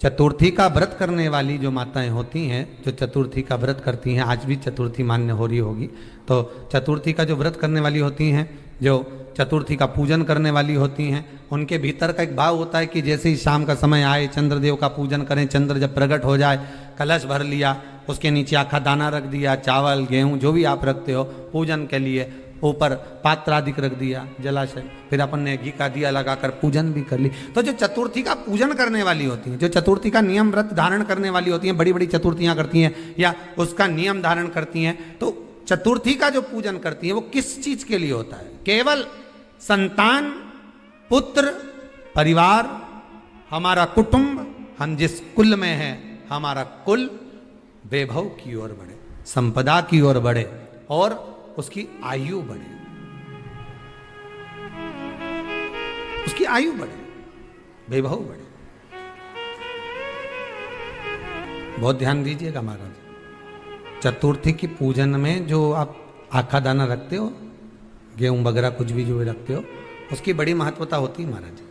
चतुर्थी का व्रत करने वाली जो माताएं होती हैं, जो चतुर्थी का व्रत करती हैं, आज भी चतुर्थी मान्य हो रही होगी, तो चतुर्थी का जो व्रत करने वाली होती हैं, जो चतुर्थी का पूजन करने वाली होती हैं, उनके भीतर का एक भाव होता है कि जैसे ही शाम का समय आए चंद्रदेव का पूजन करें, चंद्र जब प्रकट हो जाए, कलश भर लिया, उसके नीचे आखा दाना रख दिया, चावल गेहूं जो भी आप रखते हो पूजन के लिए, ऊपर पात्र आदि रख दिया जलाशय, फिर अपन ने घी का दिया लगाकर पूजन भी कर ली। तो जो चतुर्थी का पूजन करने वाली होती हैं, जो चतुर्थी का नियम व्रत धारण करने वाली होती हैं, बड़ी बड़ी चतुर्थियां करती हैं या उसका नियम धारण करती हैं, तो चतुर्थी का जो पूजन करती है वो किस चीज के लिए होता है? केवल संतान, पुत्र, परिवार, हमारा कुटुंब, हम जिस कुल में हैं, हमारा कुल वैभव की ओर बढ़े, संपदा की ओर बढ़े और उसकी आयु बढ़े, उसकी आयु बढ़े, वैभव बढ़े। बहुत ध्यान दीजिएगा महाराज, चतुर्थी की पूजन में जो आप आखा दाना रखते हो, गेहूं वगैरह कुछ भी जो रखते हो, उसकी बड़ी महत्वता होती है महाराज।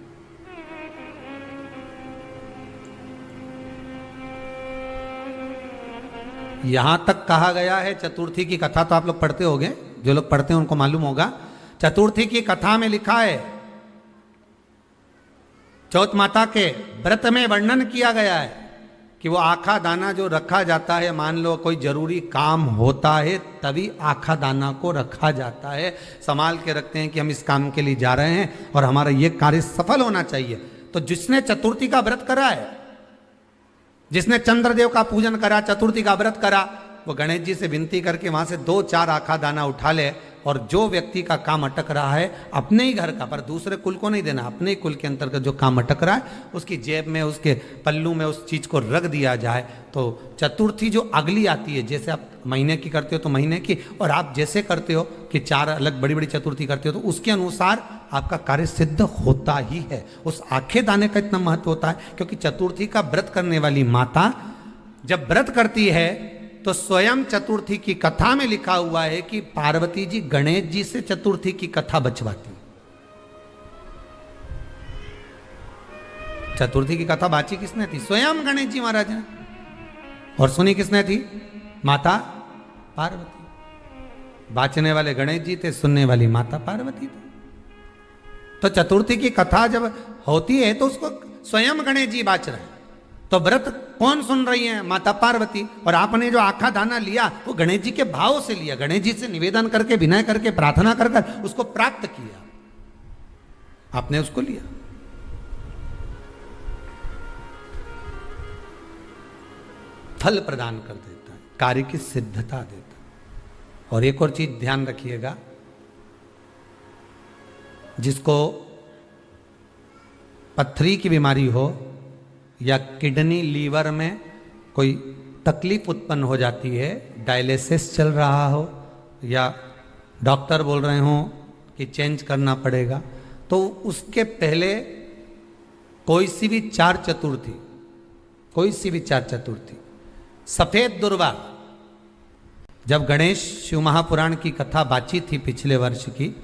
यहां तक कहा गया है, चतुर्थी की कथा तो आप लोग पढ़ते होंगे, जो लोग पढ़ते हैं उनको मालूम होगा, चतुर्थी की कथा में लिखा है, चौथ माता के व्रत में वर्णन किया गया है कि वो आखा दाना जो रखा जाता है, मान लो कोई जरूरी काम होता है तभी आखा दाना को रखा जाता है, संभाल के रखते हैं कि हम इस काम के लिए जा रहे हैं और हमारा ये कार्य सफल होना चाहिए। तो जिसने चतुर्थी का व्रत करा है, जिसने चंद्रदेव का पूजन करा, चतुर्थी का व्रत करा, वो गणेश जी से विनती करके वहां से 2-4 आखा दाना उठा ले, और जो व्यक्ति का काम अटक रहा है अपने ही घर का, पर दूसरे कुल को नहीं देना, अपने ही कुल के अंतर्गत जो काम अटक रहा है उसकी जेब में, उसके पल्लू में उस चीज को रख दिया जाए। तो चतुर्थी जो अगली आती है, जैसे आप महीने की करते हो तो महीने की, और आप जैसे करते हो कि 4 अलग बड़ी बड़ी चतुर्थी करते हो, तो उसके अनुसार आपका कार्य सिद्ध होता ही है। उस आखे दाने का इतना महत्व होता है क्योंकि चतुर्थी का व्रत करने वाली माता जब व्रत करती है तो स्वयं चतुर्थी की कथा में लिखा हुआ है कि पार्वती जी गणेश जी से चतुर्थी की कथा बचवाती। चतुर्थी की कथा बाची किसने थी? स्वयं गणेश जी महाराज ने। और सुनी किसने थी? माता पार्वती। बाचने वाले गणेश जी थे, सुनने वाली माता पार्वती थी। तो चतुर्थी की कथा जब होती है तो उसको स्वयं गणेश जी बाच रहे हैं, तो व्रत कौन सुन रही है? माता पार्वती। और आपने जो आखा दाना लिया वो गणेश जी के भाव से लिया, गणेश जी से निवेदन करके, विनय करके, प्रार्थना कर उसको प्राप्त किया, आपने उसको लिया। फल प्रदान कर देता है, कार्य की सिद्धता देता है। और एक और चीज ध्यान रखिएगा, जिसको पथरी की बीमारी हो या किडनी लीवर में कोई तकलीफ उत्पन्न हो जाती है, डायलिसिस चल रहा हो या डॉक्टर बोल रहे हो कि चेंज करना पड़ेगा, तो उसके पहले कोई सी भी 4 चतुर्थी, कोई सी भी 4 चतुर्थी, सफेद दुर्वा, जब गणेश शिव महापुराण की कथा बाची थी पिछले वर्ष की,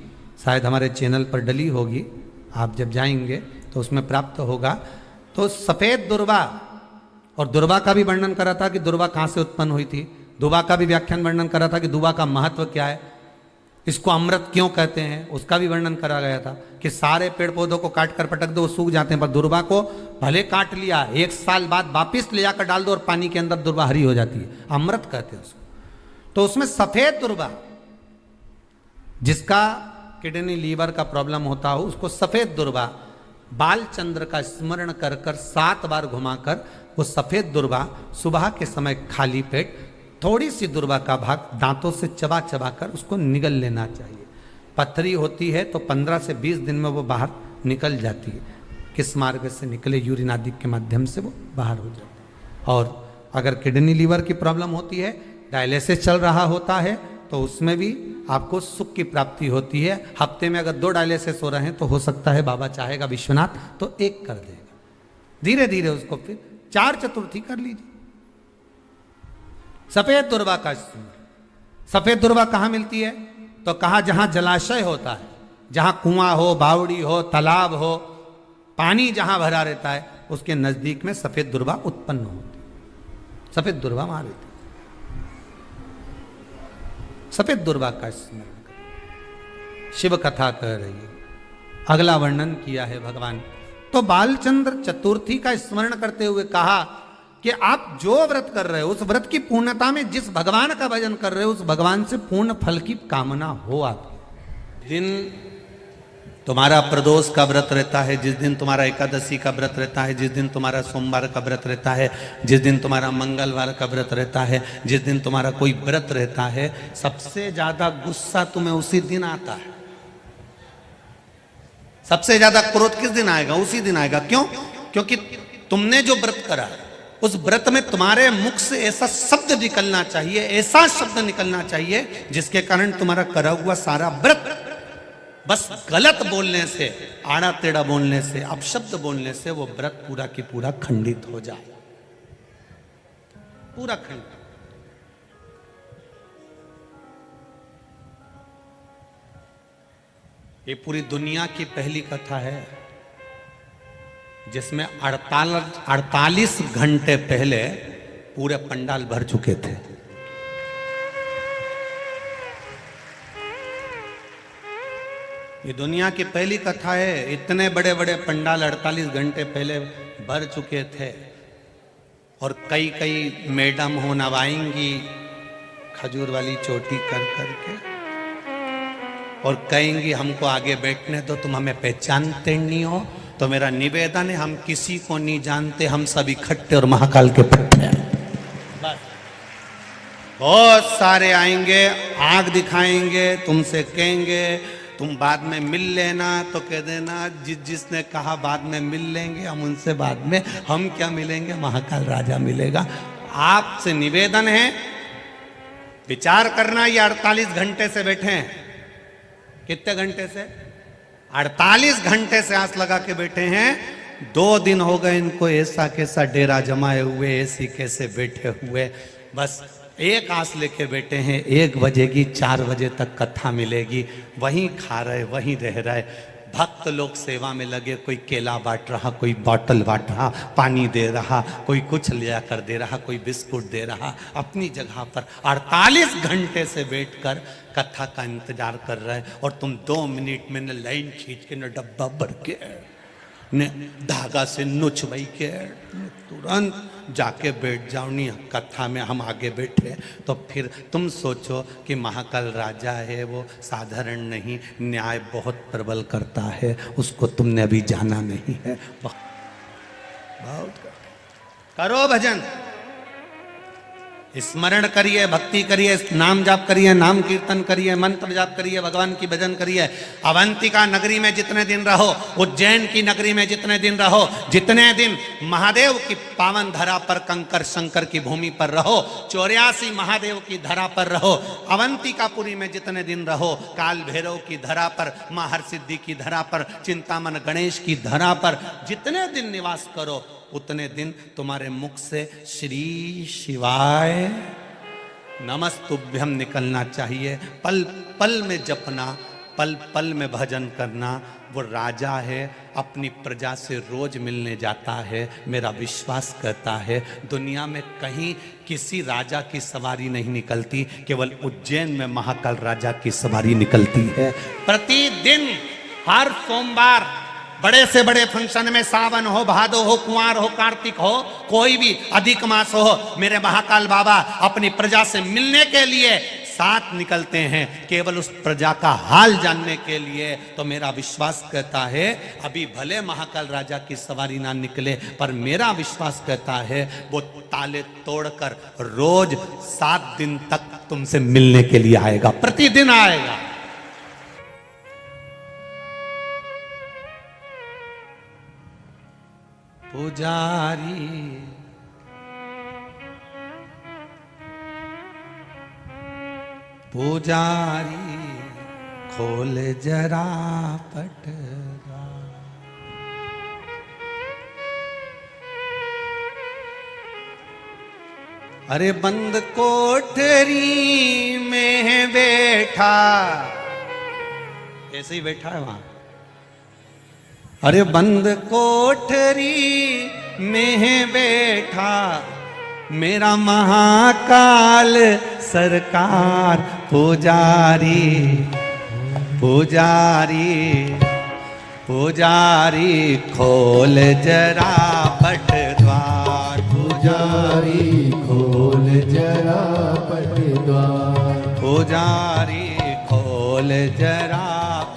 शायद हमारे चैनल पर डली होगी, आप जब जाएंगे तो उसमें प्राप्त होगा। तो सफेद दुर्वा, और दुर्वा का भी वर्णन करा था कि दुर्वा कहां से उत्पन्न हुई थी, दुबा का भी व्याख्यान वर्णन करा था कि दुबा का महत्व क्या है, इसको अमृत क्यों कहते हैं, उसका भी वर्णन करा गया था कि सारे पेड़ पौधों को काट कर पटक दो, वो सूख जाते हैं, पर दुर्वा को भले काट लिया, 1 साल बाद वापिस ले जाकर डाल दो और पानी के अंदर दुर्वा हरी हो जाती है, अमृत कहते हैं उसको। तो उसमें सफेद दुर्वा, जिसका किडनी लीवर का प्रॉब्लम होता हो, उसको सफेद दुर्वा बाल चंद्र का स्मरण कर कर 7 बार घुमाकर वो सफेद दुर्वा सुबह के समय खाली पेट थोड़ी सी दुर्वा का भाग दांतों से चबा चबा कर उसको निगल लेना चाहिए। पथरी होती है तो 15 से 20 दिन में वो बाहर निकल जाती है, किस मार्ग से निकले, यूरिन आदि के माध्यम से वो बाहर हो जाती है। और अगर किडनी लीवर की प्रॉब्लम होती है, डायलिसिस चल रहा होता है, तो उसमें भी आपको सुख की प्राप्ति होती है। हफ्ते में अगर 2 डायलिसिस हो रहे हैं तो हो सकता है बाबा चाहेगा विश्वनाथ तो 1 कर देगा, धीरे धीरे उसको फिर 4 चतुर्थी कर लीजिए। सफेद दुर्वा का स्मरण। सफेद दुर्वा कहां मिलती है? तो कहा जहां जलाशय होता है, जहां कुआं हो, बावड़ी हो, तालाब हो, पानी जहां भरा रहता है, उसके नजदीक में सफेद दुर्वा उत्पन्न होती, सफेद दुर्वा मार देती। सफेद दुर्वा का स्मरण कर, शिव कथा कह रही है, अगला वर्णन किया है भगवान। तो बालचंद्र चतुर्थी का स्मरण करते हुए कहा कि आप जो व्रत कर रहे हो उस व्रत की पूर्णता में जिस भगवान का भजन कर रहे हो उस भगवान से पूर्ण फल की कामना हो। आप दिन तुम्हारा प्रदोष का व्रत रहता है, जिस दिन तुम्हारा एकादशी का व्रत रहता है, जिस दिन तुम्हारा सोमवार का व्रत रहता है, जिस दिन तुम्हारा मंगलवार का व्रत रहता है, जिस दिन तुम्हारा कोई व्रत रहता है, सबसे ज्यादा गुस्सा तुम्हें उसी दिन आता है। सबसे ज्यादा क्रोध किस दिन आएगा? उसी दिन आएगा। क्यों? क्योंकि तुमने जो व्रत करा उस व्रत में तुम्हारे मुख से ऐसा शब्द निकलना चाहिए, ऐसा शब्द निकलना चाहिए जिसके कारण तुम्हारा करा हुआ सारा व्रत बस गलत बोलने से, आड़ा टेढ़ा बोलने से, अपशब्द बोलने से वो व्रत पूरा की पूरा खंडित हो जाए, पूरा खंडित। ये पूरी दुनिया की पहली कथा है जिसमें 48 घंटे पहले पूरे पंडाल भर चुके थे। ये दुनिया की पहली कथा है, इतने बड़े बड़े पंडाल 48 घंटे पहले भर चुके थे। और कई कई मैडम हो नवाएंगी खजूर वाली चोटी कर करके और कहेंगी हमको आगे बैठने दो, तुम हमें पहचानते नहीं हो। तो मेरा निवेदन है, हम किसी को नहीं जानते, हम सब इकट्ठे और महाकाल के पट्टे हैं। बस बहुत सारे आएंगे, आग दिखाएंगे, तुमसे कहेंगे तुम बाद में मिल लेना, तो कह देना जिसने कहा बाद में मिल लेंगे, हम उनसे बाद में, हम क्या मिलेंगे, महाकाल राजा मिलेगा। आपसे निवेदन है, विचार करना, ये 48 घंटे से बैठे हैं। कितने घंटे से? 48 घंटे से आस लगा के बैठे हैं। 2 दिन हो गए इनको ऐसा कैसा डेरा जमाए हुए, ऐसी कैसे बैठे हुए, बस एक आस लेके बैठे हैं, 1 बजेगी 4 बजे तक कथा मिलेगी, वहीं खा रहे, वहीं रह रहे। भक्त लोग सेवा में लगे, कोई केला बांट रहा, कोई बॉटल बांट रहा, पानी दे रहा, कोई कुछ ले कर दे रहा, कोई बिस्कुट दे रहा, अपनी जगह पर 48 घंटे से बैठकर कथा का इंतजार कर रहे हैं। और तुम 2 मिनट में न लाइन खींच के, न डब्बा भर के, ने धागा से नुच बई के तुरंत जाके बैठ जाओ। नहीं, कथा में हम आगे बैठे तो फिर तुम सोचो कि महाकाल राजा है, वो साधारण नहीं, न्याय बहुत प्रबल करता है, उसको तुमने अभी जाना नहीं है। बहुत करो भजन, स्मरण करिए, भक्ति करिए, नाम जाप करिए, नाम कीर्तन करिए, मंत्र जाप करिए, भगवान की भजन करिए। अवंतिका नगरी में जितने दिन रहो, उज्जैन की नगरी में जितने दिन रहो, जितने दिन महादेव की पावन धरा पर, कंकर शंकर की भूमि पर रहो, 84 महादेव की धरा पर रहो, अवंतिकापुरी में जितने दिन रहो, काल भैरव की धरा पर, मां हरसिद्धि की धरा पर, चिंतामन गणेश की धरा पर जितने दिन निवास करो, उतने दिन तुम्हारे मुख से श्री शिवाय नमस्तुभ्यम निकलना चाहिए। पल पल में जपना, पल पल में भजन करना। वो राजा है, अपनी प्रजा से रोज मिलने जाता है। मेरा विश्वास करता है दुनिया में कहीं किसी राजा की सवारी नहीं निकलती, केवल उज्जैन में महाकाल राजा की सवारी निकलती है। प्रतिदिन हर सोमवार बड़े से बड़े फंक्शन में, सावन हो, भादो हो, कुंवार हो, कार्तिक हो, कोई भी अधिक मास हो, मेरे महाकाल बाबा अपनी प्रजा से मिलने के लिए साथ निकलते हैं, केवल उस प्रजा का हाल जानने के लिए। तो मेरा विश्वास कहता है अभी भले महाकाल राजा की सवारी ना निकले, पर मेरा विश्वास कहता है वो ताले तोड़कर रोज 7 दिन तक तुमसे मिलने के लिए आएगा, प्रतिदिन आएगा। पुजारी पुजारी खोल जरा पटरा, अरे बंद कोठरी में बैठा, ऐसे ही बैठा है वहां। अरे बंद कोठरी में है बैठा मेरा महाकाल सरकार। पुजारी पुजारी पुजारी खोल जरा पट द्वार। पुजारी खोल जरा पट द्वार। पुजारी खोल जरा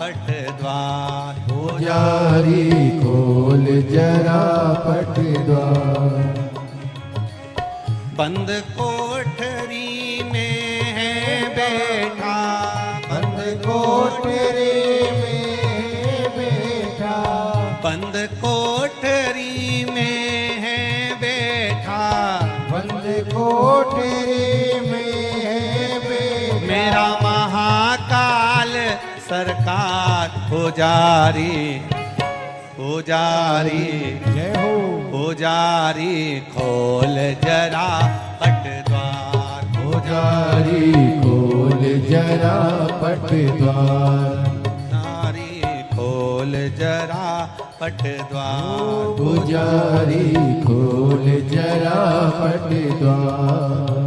पट द्वार। पुजारी खोल जरा पट द्वार। बंद कोठरी में है बैठा बंद कोठरी में है बैठा। बंद कोठरी में है बैठा बंद कोठरी में है बैठा मेरा महाकाल सरकार। पुजारी पुजारी जय हो। पुजारी खोल जरा पट द्वार। पुजारी खोल जरा पट द्वार। पुजारी खोल जरा पट द्वार। पुजारी खोल जरा पट द्वार।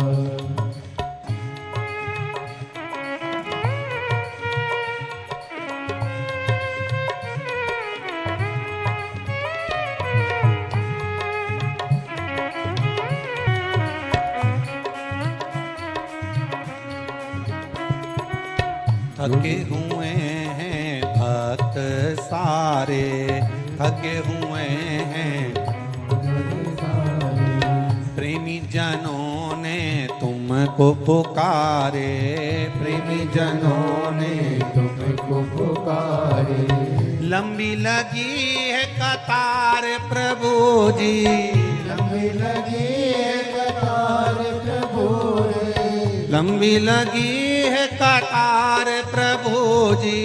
थके हुए हैं भक्त सारे थके हुए हैं प्रेमी जनों ने तुमको पुकारे। प्रेमी जनों ने तुमको पुकारे। लंबी लगी है कतार प्रभु जी। लंबी लगी है कतार प्रभु रे। लंबी लगी है कतार प्रभु जी।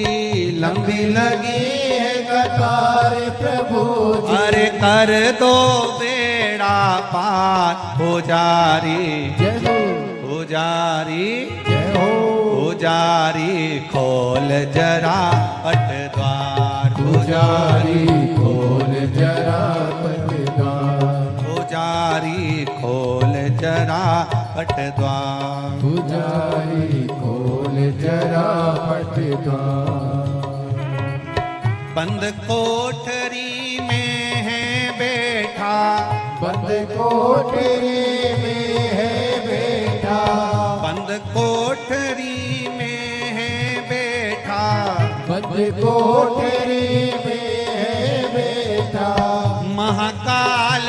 लंबी लगी है कतार प्रभु जी। अरे कर दो बेड़ा पार। पुजारी जय हो। पुजारी जय हो। पुजारी खोल जरा पट द्वार। पुजारी खोल जरा पट द्वार। पुजारी खोल जरा पट द्वार। पुजारी खोल जरा पट द्वार। बंद कोठरी में है बैठा बंद कोठरी में है बैठा। बंद कोठरी में है बैठा बंद कोठरी में है बैठा महाकाल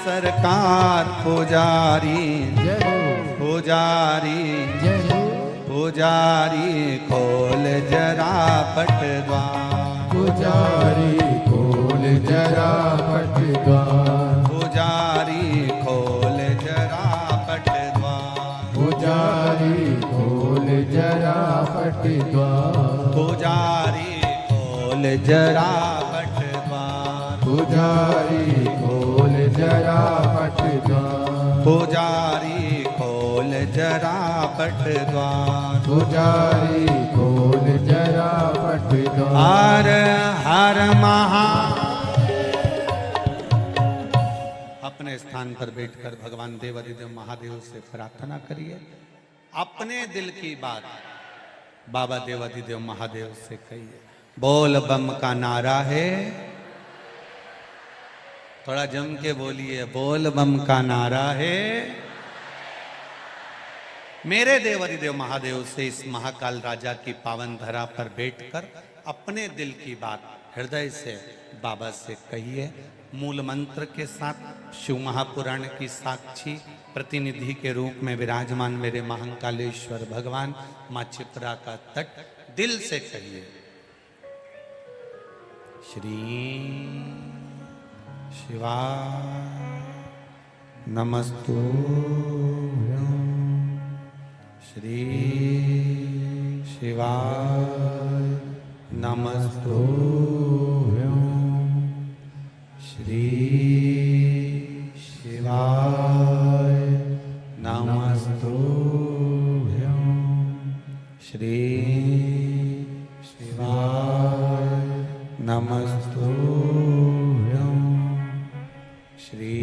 सरकार। पुजारी जय हो। पुजारी जय हो। पुजारी खोल जरा पट द्वार। पुजारी खोल जरा पट द्वार। पुजारी खोल जरा पट द्वार। पुजारी खोल जरा पट द्वार। पुजारी खोल जरा पट द्वार। पुजारी खोल जरा पट द्वार। पुजारी खोल जरा पट द्वार। पुजारी खोल जरा पट द्वार। हर हर महा अपने स्थान पर बैठकर भगवान देवाधिदेव महादेव से प्रार्थना करिए। अपने दिल की बात बाबा देवाधिदेव महादेव से कहिए। बोल बम का नारा है, थोड़ा जम के बोलिए। बोल बम का नारा है। मेरे देवाधिदेव महादेव से इस महाकाल राजा की पावन धरा पर बैठकर अपने दिल की बात हृदय से बाबा से कहिए। मूल मंत्र के साथ शिव महापुराण की साक्षी प्रतिनिधि के रूप में विराजमान मेरे महाकालेश्वर भगवान माँ चित्रा का तट दिल से कहिए। श्री शिवाय नमस्तुभ्यं। श्री शिवाय नमस्तुभ्यं। श्री शिवाय नमस्तुभ्यं। श्री शिवाय नमस्तुभ्यं। श्री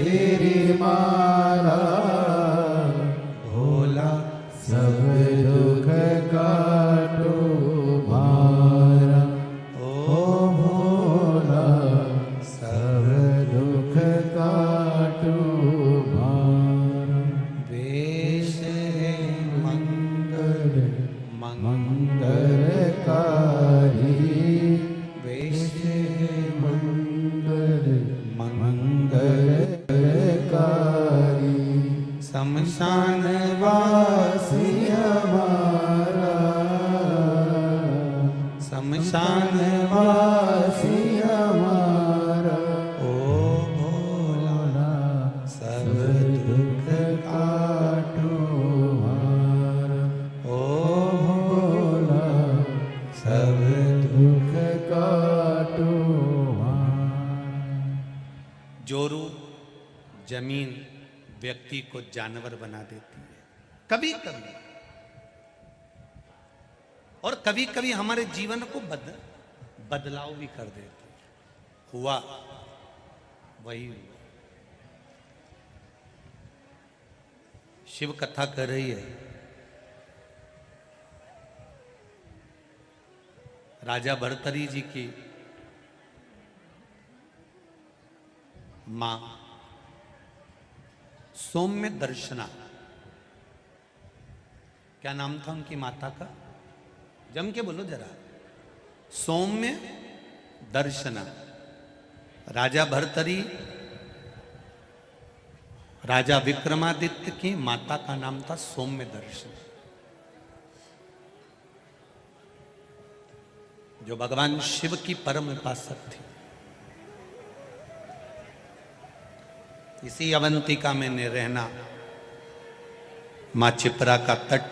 तेरी माला भोला सब दुख काटो मारा ओ भोला सब दुख काटो मारा वेश है मंगल मंगलकारी वेश मंगल मंगलकारी शमशान वासी हमारा शमशान वासी हमारा ओ भोला सब दुख काटो हमारा ओ भोला सब दुख काटो हमारा। जोरू जमीन व्यक्ति को जानवर बना देती है कभी कभी, और कभी कभी हमारे जीवन को बदलाव भी कर देती है। हुआ वही हुआ। शिव कथा कर रही है, राजा भर्तरी जी की मां सौम्य दर्शना, क्या नाम था उनकी माता का? जम के बोलो जरा। सौम्य दर्शना। राजा भर्तरी राजा विक्रमादित्य की माता का नाम था सौम्य दर्शना, जो भगवान शिव की परम उपासक थी। इसी अवंतिका में रहना, माँ चिपरा का तट,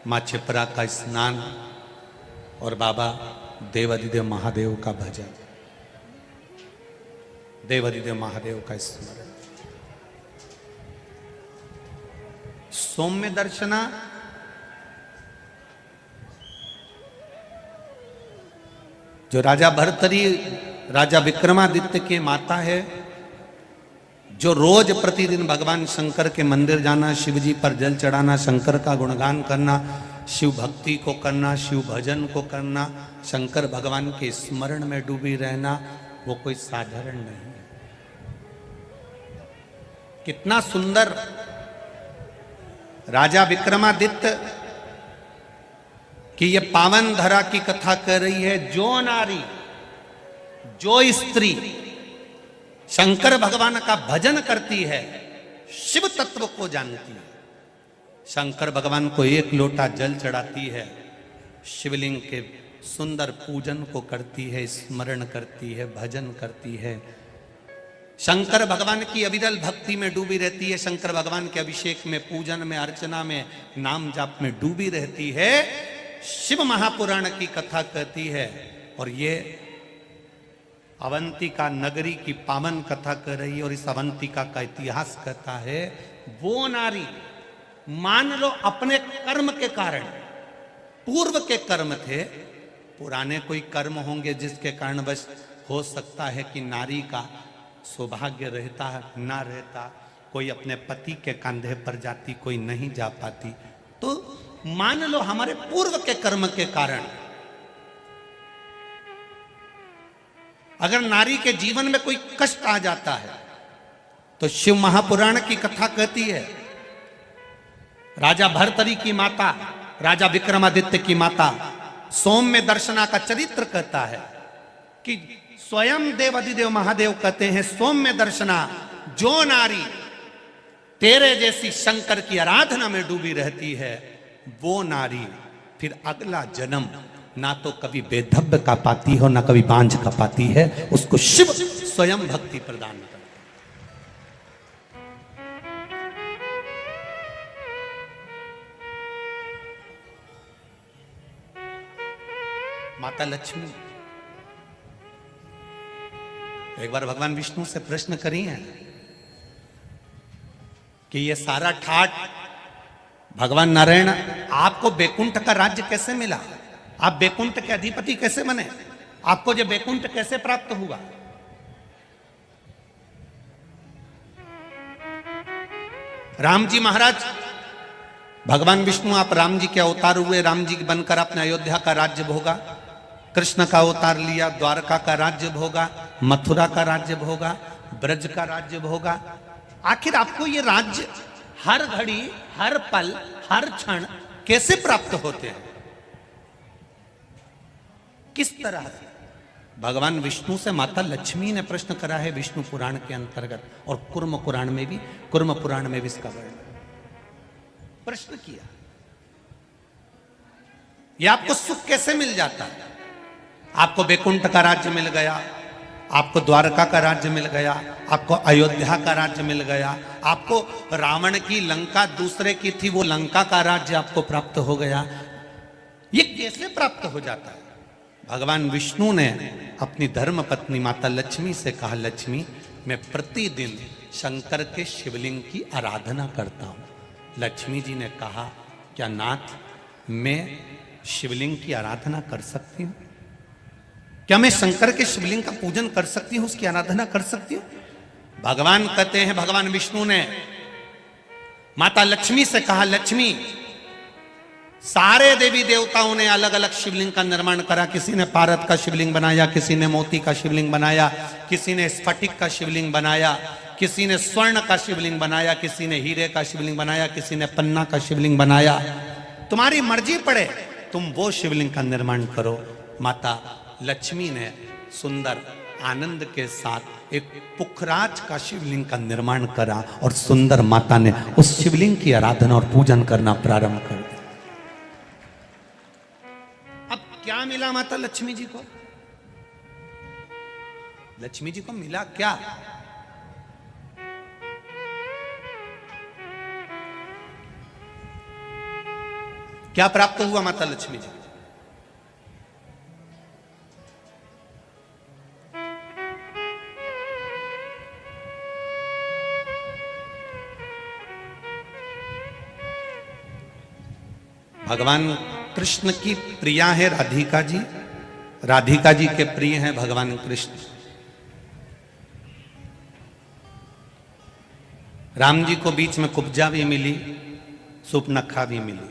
माँ चिपरा का स्नान और बाबा देवाधिदेव महादेव का भजन, देवाधिदेव महादेव का स्मरण। सौम्य दर्शना जो राजा भर्तरी राजा विक्रमादित्य के माता है, जो रोज प्रतिदिन भगवान शंकर के मंदिर जाना, शिव जी पर जल चढ़ाना, शंकर का गुणगान करना, शिव भक्ति को करना, शिव भजन को करना, शंकर भगवान के स्मरण में डूबी रहना, वो कोई साधारण नहीं है। कितना सुंदर राजा विक्रमादित्य की ये पावन धरा की कथा कर रही है। जो नारी, जो स्त्री शंकर भगवान का भजन करती है, शिव तत्व को जानती है, शंकर भगवान को एक लोटा जल चढ़ाती है, शिवलिंग के सुंदर पूजन को करती है, स्मरण करती है, भजन करती है, शंकर भगवान की अविरल भक्ति में डूबी रहती है, शंकर भगवान के अभिषेक में, पूजन में, अर्चना में, नाम जाप में डूबी रहती है, शिव महापुराण की कथा कहती है। और ये अवंतिका नगरी की पावन कथा कर रही है। और इस अवंतिका का इतिहास कहता है, वो नारी मान लो अपने कर्म के कारण, पूर्व के कर्म थे, पुराने कोई कर्म होंगे जिसके कारण बस हो सकता है कि नारी का सौभाग्य रहता ना रहता, कोई अपने पति के कंधे पर जाती, कोई नहीं जा पाती। तो मान लो हमारे पूर्व के कर्म के कारण अगर नारी के जीवन में कोई कष्ट आ जाता है, तो शिव महापुराण की कथा कहती है, राजा भर्तरी की माता, राजा विक्रमादित्य की माता सौम्य दर्शना का चरित्र कहता है कि स्वयं देवाधिदेव महादेव कहते हैं, सौम्य दर्शना, जो नारी तेरे जैसी शंकर की आराधना में डूबी रहती है, वो नारी फिर अगला जन्म ना तो कभी बेधब्य का पाती हो, ना कभी बांझ का पाती है, उसको शिव स्वयं भक्ति प्रदान करता है। माता लक्ष्मी एक बार भगवान विष्णु से प्रश्न करी है कि ये सारा ठाट भगवान नारायण, आपको बैकुंठ का राज्य कैसे मिला? आप बैकुंठ के अधिपति कैसे बने? आपको जो बैकुंठ कैसे प्राप्त हुआ? राम जी महाराज, भगवान विष्णु आप राम जी के अवतार हुए, राम जी बनकर आपने अयोध्या का राज्य भोगा, कृष्ण का अवतार लिया, द्वारका का राज्य भोगा, मथुरा का राज्य भोगा, ब्रज का राज्य भोगा। आखिर आपको ये राज्य हर घड़ी, हर पल, हर क्षण कैसे प्राप्त होते हैं? किस तरह से? भगवान विष्णु से माता लक्ष्मी ने प्रश्न करा है विष्णु पुराण के अंतर्गत, और कुर्म पुराण में भी इसका वर्णन प्रश्न किया। यह आपको सुख कैसे मिल जाता है? आपको बैकुंठ का राज्य मिल गया, आपको द्वारका का राज्य मिल गया, आपको अयोध्या का राज्य मिल गया, आपको रावण की लंका दूसरे की थी वो लंका का राज्य आपको प्राप्त हो गया। ये कैसे प्राप्त हो जाता है? भगवान विष्णु ने अपनी धर्म पत्नी माता लक्ष्मी से कहा, लक्ष्मी मैं प्रतिदिन शंकर के शिवलिंग की आराधना करता हूं। लक्ष्मी जी ने कहा, क्या नाथ मैं शिवलिंग की आराधना कर सकती हूं? क्या मैं शंकर के शिवलिंग का पूजन कर सकती हूं, उसकी आराधना कर सकती हूं? भगवान कहते हैं, भगवान विष्णु ने माता लक्ष्मी से कहा, लक्ष्मी सारे देवी देवताओं ने अलग अलग शिवलिंग का निर्माण करा। किसी ने पारद का शिवलिंग बनाया, किसी ने मोती का शिवलिंग बनाया, किसी ने स्फटिक का शिवलिंग बनाया, किसी ने स्वर्ण का शिवलिंग बनाया, किसी ने हीरे का शिवलिंग बनाया, किसी ने पन्ना का शिवलिंग बनाया। तुम्हारी मर्जी पड़े, तुम वो शिवलिंग का निर्माण करो। माता लक्ष्मी ने सुंदर आनंद के साथ एक पुखराज का शिवलिंग का निर्माण करा और सुंदर माता ने उस शिवलिंग की आराधना और पूजन करना प्रारंभ कर दिया। अब क्या मिला माता लक्ष्मी जी को? लक्ष्मी जी को मिला क्या? क्या प्राप्त हुआ माता लक्ष्मी जी? भगवान कृष्ण की प्रिया है राधिका जी, राधिका जी के प्रिय हैं भगवान कृष्ण। राम जी को बीच में कुब्जा भी मिली, सुपनखा भी मिली,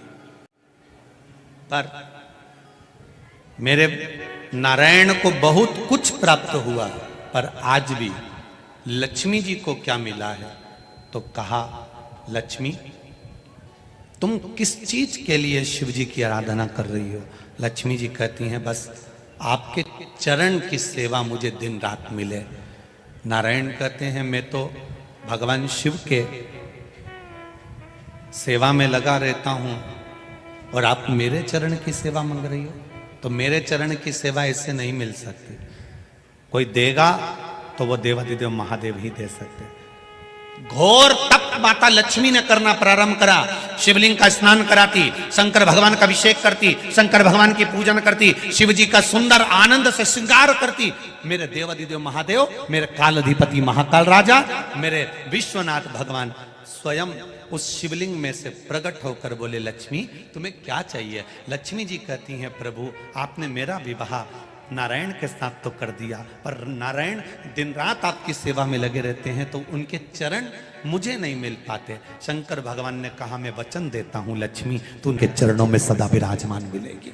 पर मेरे नारायण को बहुत कुछ प्राप्त हुआ, पर आज भी लक्ष्मी जी को क्या मिला है? तो कहा, लक्ष्मी तुम किस चीज के लिए शिव जी की आराधना कर रही हो? लक्ष्मी जी कहती हैं, बस आपके चरण की सेवा मुझे दिन रात मिले। नारायण कहते हैं, मैं तो भगवान शिव के सेवा में लगा रहता हूं और आप मेरे चरण की सेवा मांग रही हो? तो मेरे चरण की सेवा ऐसे नहीं मिल सकती। कोई देगा तो वो देवाधिदेव महादेव ही दे सकते। घोर तप माता लक्ष्मी ने करना प्रारंभ करा। शिवलिंग का स्नान कराती, शंकर भगवान का अभिषेक करती, शंकर भगवान की पूजन करती, शिव जी का सुंदर आनंद से श्रृंगार करती। मेरे देवाधिदेव महादेव, मेरे काल अधिपति महाकाल राजा, मेरे विश्वनाथ भगवान स्वयं उस शिवलिंग में से प्रकट होकर बोले, लक्ष्मी तुम्हें क्या चाहिए? लक्ष्मी जी कहती हैं, प्रभु आपने मेरा विवाह नारायण के साथ तो कर दिया, पर नारायण दिन रात आपकी सेवा में लगे रहते हैं तो उनके चरण मुझे नहीं मिल पाते। शंकर भगवान ने कहा, मैं वचन देता हूं लक्ष्मी, तू उनके चरणों में सदा विराजमान मिलेगी।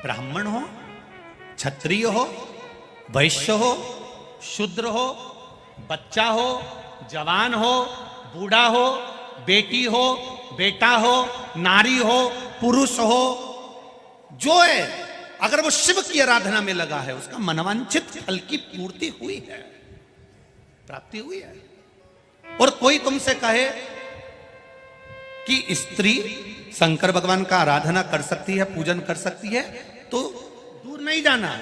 ब्राह्मण हो, क्षत्रिय हो, वैश्य हो, शूद्र हो, बच्चा हो, जवान हो, बूढ़ा हो, बेटी हो, बेटा हो, नारी हो, पुरुष हो, जो है अगर वो शिव की आराधना में लगा है, उसका मनवांछित फल की पूर्ति हुई है, प्राप्ति हुई है। और कोई तुमसे कहे कि स्त्री शंकर भगवान का आराधना कर सकती है, पूजन कर सकती है, तो दूर नहीं जाना।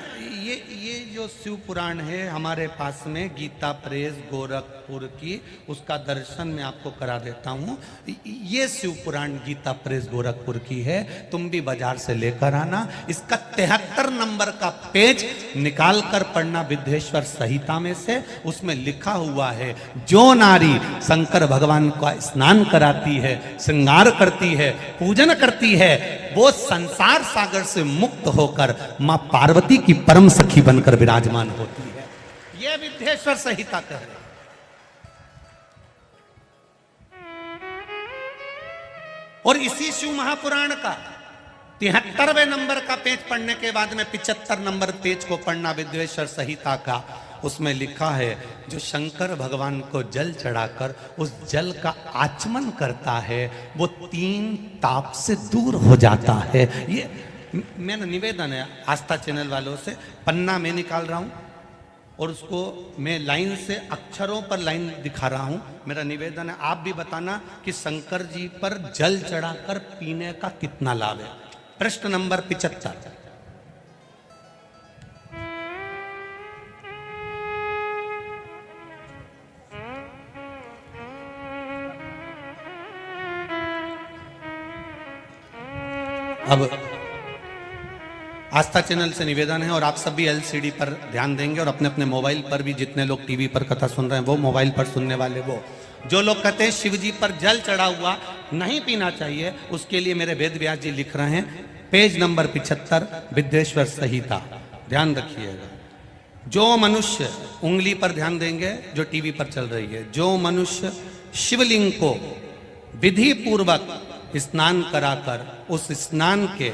ये जो शिव पुराण है हमारे पास में, गीता प्रेस गोरखपुर की, उसका दर्शन मैं आपको करा देता हूँ। ये शिव पुराण गीता प्रेस गोरखपुर की है, तुम भी बाजार से लेकर आना। इसका 73 नंबर का पेज निकाल कर पढ़ना विद्येश्वर संहिता में से। उसमें लिखा हुआ है, जो नारी शंकर भगवान का स्नान कराती है, श्रृंगार करती है, पूजन करती है, वो संसार सागर से मुक्त होकर मां पार्वती की परम सखी बनकर विराजमान होती है। यह विद्येश्वर संहिता कह रहे। और इसी शिव महापुराण का 73वें नंबर का पेज पढ़ने के बाद में 75 नंबर पेज को पढ़ना विद्येश्वर संहिता का। उसमें लिखा है जो शंकर भगवान को जल चढ़ाकर उस जल का आचमन करता है वो 3 ताप से दूर हो जाता है। ये मेरा निवेदन है आस्था चैनल वालों से, पन्ना मैं निकाल रहा हूं और उसको मैं लाइन से अक्षरों पर लाइन दिखा रहा हूं। मेरा निवेदन है आप भी बताना कि शंकर जी पर जल चढ़ाकर पीने का कितना लाभ है। प्रश्न नंबर 75। अब आस्था चैनल से निवेदन है और आप सब भी एलसीडी पर ध्यान देंगे और अपने अपने मोबाइल पर भी, जितने लोग टीवी पर कथा सुन रहे हैं वो, मोबाइल पर सुनने वाले वो, जो लोग कहते हैं शिव जी पर जल चढ़ा हुआ नहीं पीना चाहिए, उसके लिए मेरे वेद व्यास जी लिख रहे हैं पेज नंबर 75 विद्येश्वर संहिता। ध्यान रखिएगा। जो मनुष्य, उंगली पर ध्यान देंगे जो टीवी पर चल रही है, जो मनुष्य शिवलिंग को विधि पूर्वक स्नान कराकर उस स्नान के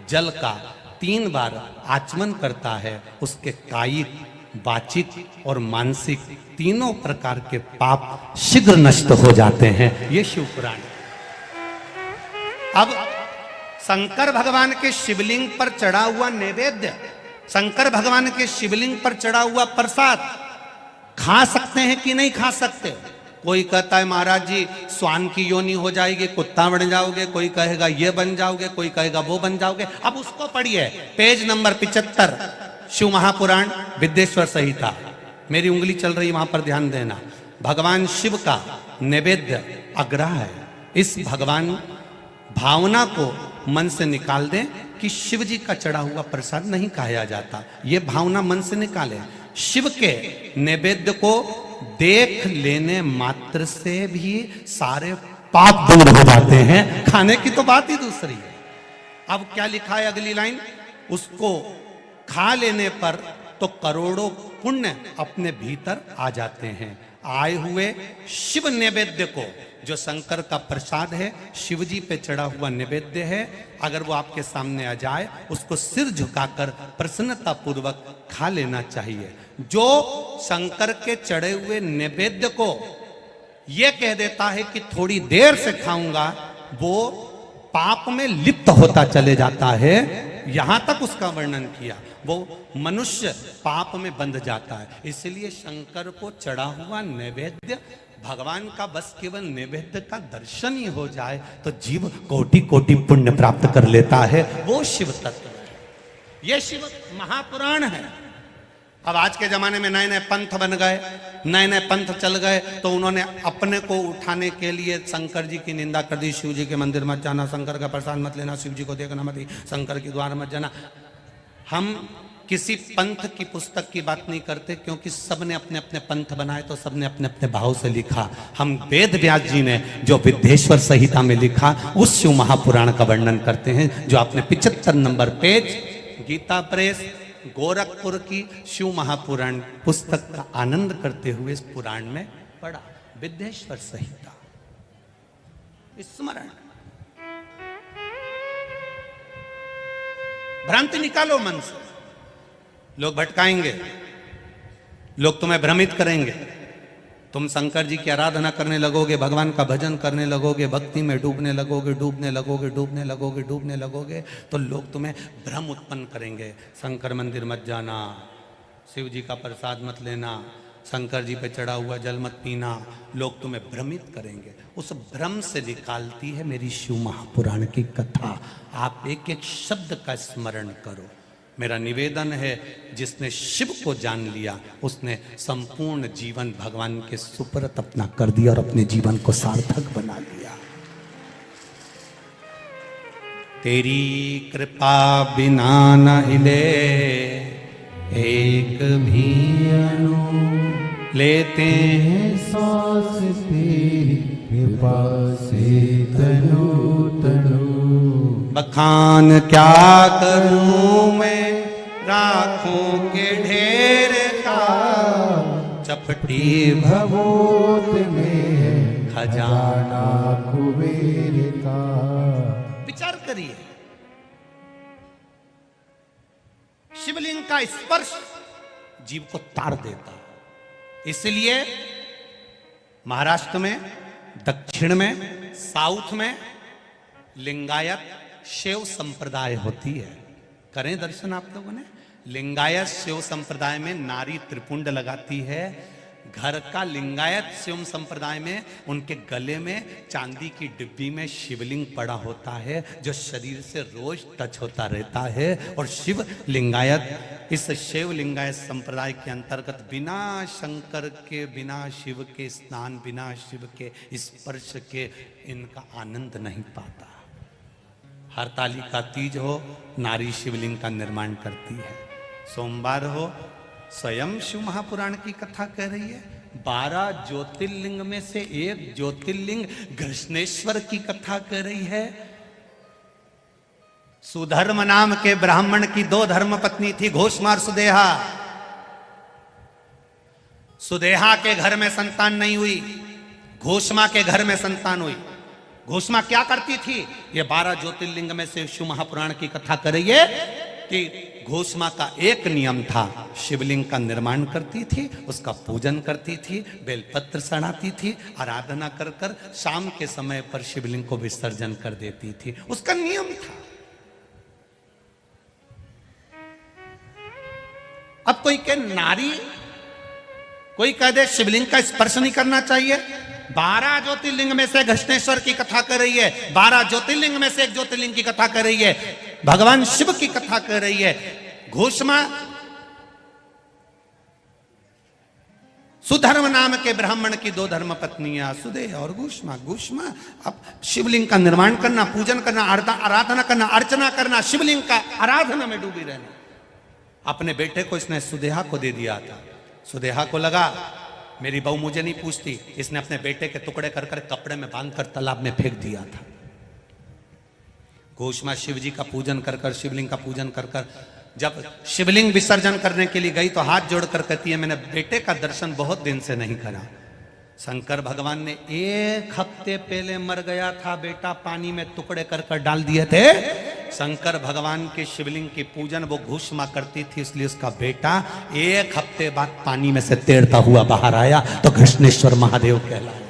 जल का 3 बार आचमन करता है उसके कायिक, वाचिक और मानसिक तीनों प्रकार के पाप शीघ्र नष्ट हो जाते हैं। ये शिव पुराण। अब शंकर भगवान के शिवलिंग पर चढ़ा हुआ नैवेद्य, शंकर भगवान के शिवलिंग पर चढ़ा हुआ प्रसाद खा सकते हैं कि नहीं खा सकते? कोई कहता है महाराज जी स्वान की योनि हो जाएगी, कुत्ता बन जाओगे, कोई कहेगा ये बन जाओगे, कोई कहेगा वो बन जाओगे। अब उसको पढ़िए पेज नंबर 75 शिव महापुराण विद्येश्वर संहिता। मेरी उंगली चल रही वहां पर ध्यान देना। भगवान शिव का नैवेद्य अग्रह है। इस भगवान भावना को मन से निकाल दें कि शिव जी का चढ़ा हुआ प्रसाद नहीं खाया जाता। ये भावना मन से निकालें। शिव के नैवेद्य को देख लेने मात्र से भी सारे पाप दूर हो जाते हैं। खाने की तो बात ही दूसरी है। अब क्या लिखा है अगली लाइन, उसको खा लेने पर तो करोड़ों पुण्य अपने भीतर आ जाते हैं। आए हुए शिव नैवेद्य को, जो शंकर का प्रसाद है, शिव जी पे चढ़ा हुआ नैवेद्य है, अगर वो आपके सामने आ जाए उसको सिर झुकाकर प्रसन्नता पूर्वक खा लेना चाहिए। जो शंकर के चढ़े हुए नैवेद्य को ये कह देता है कि थोड़ी देर से खाऊंगा, वो पाप में लिप्त होता चले जाता है। यहां तक उसका वर्णन किया। वो मनुष्य पाप में बंध जाता है। इसलिए शंकर को चढ़ा हुआ नैवेद्य, भगवान का बस केवल नैवेद्य का दर्शन ही हो जाए तो जीव कोटि कोटि पुण्य प्राप्त कर लेता है। वो शिव तत्व है। ये शिव महापुराण है। अब आज के जमाने में नए नए पंथ बन गए, नए नए पंथ चल गए, तो उन्होंने अपने को उठाने के लिए शंकर जी की निंदा कर दी। शिव जी के मंदिर मत जाना, शंकर का प्रसाद मत लेना, शिव जी को देखना मत, शंकर के द्वार मत जाना। हम किसी पंथ की पुस्तक की बात नहीं करते, क्योंकि सबने अपने अपने पंथ बनाए तो सबने अपने अपने भाव से लिखा। हम वेद व्यास जी ने जो विद्येश्वर संहिता में लिखा उस शिव महापुराण का वर्णन करते हैं, जो आपने 75 नंबर पेज गीता प्रेस गोरखपुर की शिव महापुराण पुस्तक का आनंद करते हुए इस पुराण में पढ़ा। विद्येश्वर संहिता स्मरण। भ्रांति निकालो मन से। लोग भटकाएंगे, लोग तुम्हें भ्रमित करेंगे। तुम शंकर जी की आराधना करने लगोगे, भगवान का भजन करने लगोगे, भक्ति में डूबने लगोगे, डूबने लगोगे, डूबने लगोगे, डूबने लगोगे, तो लोग तुम्हें भ्रम उत्पन्न करेंगे। शंकर मंदिर मत जाना, शिव जी का प्रसाद मत लेना, शंकर जी पे चढ़ा हुआ जल मत पीना। लोग तुम्हें भ्रमित करेंगे। उस भ्रम से निकालती है मेरी शिव महापुराण की कथा। आप एक एक शब्द का स्मरण करो। मेरा निवेदन है, जिसने शिव को जान लिया उसने संपूर्ण जीवन भगवान के सुपुर्द अपना कर दिया और अपने जीवन को सार्थक बना लिया। तेरी कृपा बिना न हिले एक भी अणु, लेते हैं सांस तेरी कृपा से तनु तनु। बखान क्या करूं मैं राखों के ढेर का, चपटी भभूत में है खजाना कुबेर का। विचार करिए, शिवलिंग का स्पर्श जीव को तार देता। इसलिए महाराष्ट्र में, दक्षिण में, साउथ में लिंगायत शिव संप्रदाय होती है। करें दर्शन आप लोगों ने। लिंगायत शिव संप्रदाय में नारी त्रिपुंड लगाती है। घर का लिंगायत शिव संप्रदाय में उनके गले में चांदी की डिब्बी में शिवलिंग पड़ा होता है, जो शरीर से रोज टच होता रहता है। और शिव लिंगायत, इस शिव लिंगायत संप्रदाय के अंतर्गत बिना शंकर के, बिना शिव के स्नान, बिना शिव के स्पर्श के इनका आनंद नहीं पाता। हरतालिका तीज हो, नारी शिवलिंग का निर्माण करती है। सोमवार हो, स्वयं शिव महापुराण की कथा कह रही है। 12 ज्योतिर्लिंग में से एक ज्योतिर्लिंग घृष्णेश्वर की कथा कह रही है। सुधर्म नाम के ब्राह्मण की 2 धर्म पत्नी थी, घोषमा और सुदेहा। सुदेहा के घर में संतान नहीं हुई, घोषमा के घर में संतान हुई। घोषमा क्या करती थी? ये 12 ज्योतिर्लिंग में से शिव महापुराण की कथा कर रही है कि घोषमा का एक नियम था, शिवलिंग का निर्माण करती थी, उसका पूजन करती थी, बेलपत्र चढ़ाती थी, आराधना कर कर शाम के समय पर शिवलिंग को विसर्जन कर देती थी। उसका नियम था। अब कोई कहे नारी, कोई कह दे शिवलिंग का स्पर्श नहीं करना चाहिए। 12 ज्योतिर्लिंग में से घृष्णेश्वर की कथा कर रही है, 12 ज्योतिर्लिंग में से एक ज्योतिर्लिंग की कथा कर रही है, भगवान शिव की कथा कर रही है। घोषमा सुधर्म नाम के ब्राह्मण की 2 धर्म पत्नियां, सुदेह और घोषमा। घोषमा अब शिवलिंग का निर्माण करना, पूजन करना, आराधना करना, अर्चना करना, शिवलिंग का आराधना में डूबी रहना। अपने बेटे को इसने सुदेहा को दे दिया था। सुदेहा को लगा मेरी बहू मुझे नहीं पूछती, इसने अपने बेटे के टुकड़े कर कर कपड़े में बांधकर तालाब में फेंक दिया था। घोषमा शिव जी का पूजन कर कर, शिवलिंग का पूजन कर कर जब शिवलिंग विसर्जन करने के लिए गई तो हाथ जोड़कर कहती है मैंने बेटे का दर्शन बहुत दिन से नहीं करा। शंकर भगवान ने 1 हफ्ते पहले मर गया था बेटा, पानी में टुकड़े कर कर डाल दिए थे। शंकर भगवान के शिवलिंग की पूजन वो घोषमा करती थी, इसलिए उसका बेटा 1 हफ्ते बाद पानी में से तैरता हुआ बाहर आया तो घृष्णेश्वर महादेव कहलाया।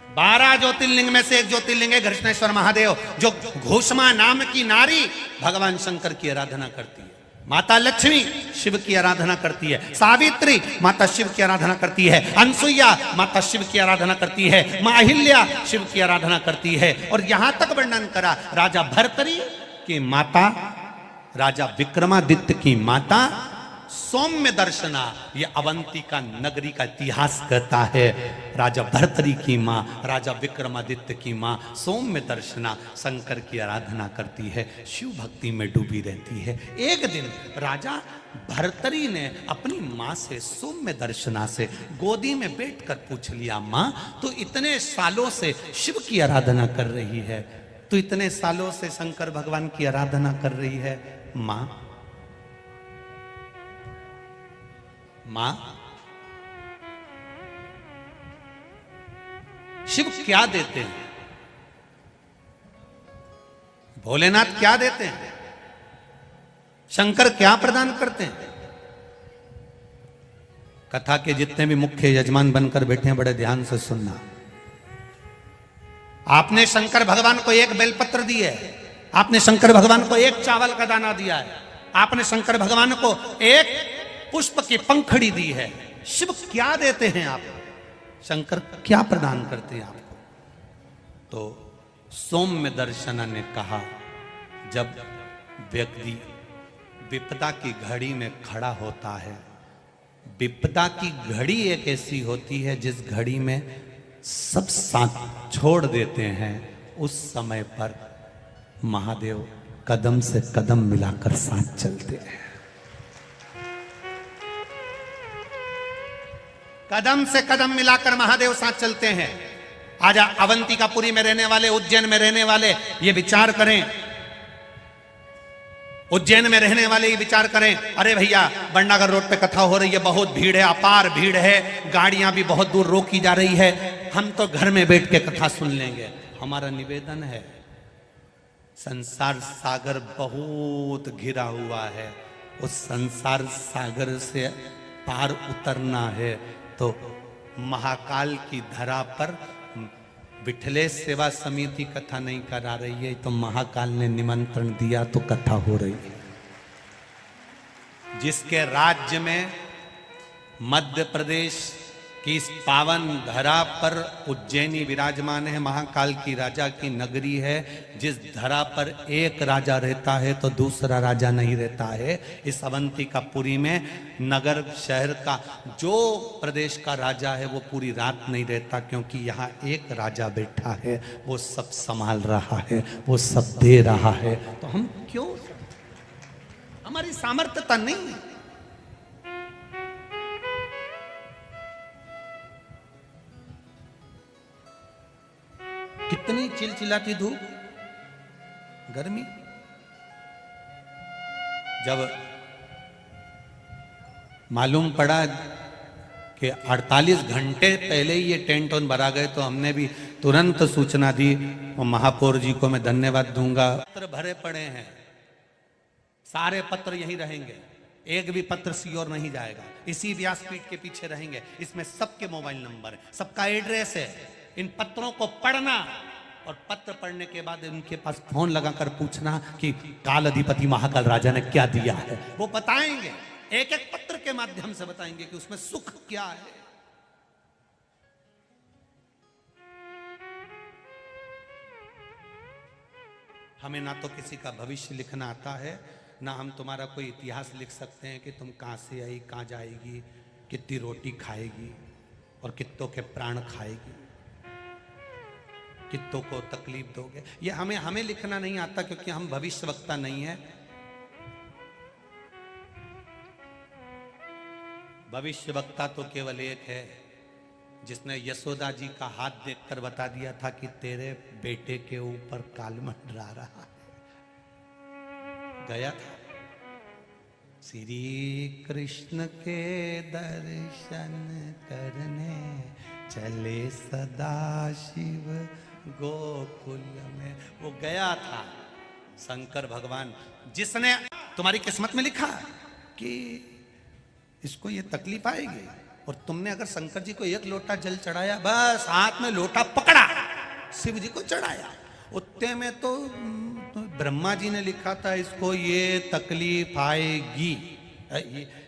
12 ज्योतिर्लिंग में से एक ज्योतिर्लिंग है घृष्णेश्वर महादेव, जो घोषमा नाम की नारी भगवान शंकर की आराधना करती है। माता लक्ष्मी शिव की आराधना करती है, सावित्री माता शिव की आराधना करती है, अनसुईया माता शिव की आराधना करती है, मां अहिल्या शिव की आराधना करती है। और यहां तक वर्णन करा राजा भर्तरी की माता, राजा विक्रमादित्य की माता सौम्य दर्शना, ये अवंतिका नगरी का इतिहास कहता है। राजा भर्तरी की मां, राजा विक्रमादित्य की मां सौम्य दर्शना शंकर की आराधना करती है, शिव भक्ति में डूबी रहती है। एक दिन राजा भर्तरी ने अपनी मां से, सौम्य दर्शना से गोदी में बैठकर पूछ लिया, मां तो इतने सालों से शिव की आराधना कर रही है, तो इतने सालों से शंकर भगवान की आराधना कर रही है, मां शिव क्या देते हैं? भोलेनाथ क्या देते हैं? शंकर क्या प्रदान करते हैं? कथा के जितने भी मुख्य यजमान बनकर बैठे हैं बड़े ध्यान से सुनना। आपने शंकर भगवान को 1 बेलपत्र दी है, आपने शंकर भगवान को 1 चावल का दाना दिया है, आपने शंकर भगवान को 1 पुष्प की पंखड़ी दी है। शिव क्या देते हैं आप? शंकर क्या प्रदान करते हैं आपको? तो सौम्य दर्शन ने कहा, जब व्यक्ति विपदा की घड़ी में खड़ा होता है, विपदा की घड़ी एक ऐसी होती है जिस घड़ी में सब साथ छोड़ देते हैं, उस समय पर महादेव कदम से कदम मिलाकर साथ चलते हैं। कदम से कदम मिलाकर महादेव साथ चलते हैं। आज अवंतिकापुरी में रहने वाले, उज्जैन में रहने वाले ये विचार करें, उज्जैन में रहने वाले ही विचार करें, अरे भैया बंडागर रोड पे कथा हो रही है, बहुत भीड़ है, अपार भीड़ है, गाड़ियां भी बहुत दूर रोकी जा रही है, हम तो घर में बैठ के कथा सुन लेंगे। हमारा निवेदन है, संसार सागर बहुत घिरा हुआ है, उस संसार सागर से पार उतरना है तो महाकाल की धरा पर विठलेश सेवा समिति कथा नहीं करा रही है, तो महाकाल ने निमंत्रण दिया तो कथा हो रही है। जिसके राज्य में मध्य प्रदेश की इस पावन धरा पर उज्जैनी विराजमान है, महाकाल की राजा की नगरी है, जिस धरा पर एक राजा रहता है तो दूसरा राजा नहीं रहता है। इस अवंतिकापुरी में नगर शहर का जो प्रदेश का राजा है वो पूरी रात नहीं रहता, क्योंकि यहाँ एक राजा बैठा है, वो सब संभाल रहा है, वो सब दे रहा है। तो हम क्यों, हमारी सामर्थ्यता नहीं है। कितनी चिलचिलाती धूप, गर्मी, जब मालूम पड़ा कि 48 घंटे पहले ही ये टेंट ऑन भरा गए तो हमने भी तुरंत सूचना दी, और महापौर जी को मैं धन्यवाद दूंगा। पत्र भरे पड़े हैं, सारे पत्र यहीं रहेंगे, एक भी पत्र सी और नहीं जाएगा, इसी व्यासपीठ के पीछे रहेंगे। इसमें सबके मोबाइल नंबर है, सबका एड्रेस है। इन पत्रों को पढ़ना और पत्र पढ़ने के बाद उनके पास फोन लगाकर पूछना कि काल अधिपति महाकाल राजा ने क्या दिया है, वो बताएंगे, एक एक पत्र के माध्यम से बताएंगे कि उसमें सुख क्या है। हमें ना तो किसी का भविष्य लिखना आता है, ना हम तुम्हारा कोई इतिहास लिख सकते हैं कि तुम कहां से आई, कहां जाएगी, कितनी रोटी खाएगी और कितनों के प्राण खाएगी, कितों को तकलीफ दोगे। ये हमें लिखना नहीं आता, क्योंकि हम भविष्यवक्ता नहीं है। भविष्यवक्ता तो केवल एक है, जिसने यशोदा जी का हाथ देखकर बता दिया था कि तेरे बेटे के ऊपर काल मंडरा रहा है। गया था, श्री कृष्ण के दर्शन करने चले सदा शिव गोकुल में। वो गया था शंकर भगवान, जिसने तुम्हारी किस्मत में लिखा कि इसको ये तकलीफ आएगी, और तुमने अगर शंकर जी को एक लोटा जल चढ़ाया, बस हाथ में लोटा पकड़ा, शिव जी को चढ़ाया, उतने में तो ब्रह्मा जी ने लिखा था इसको ये तकलीफ आएगी।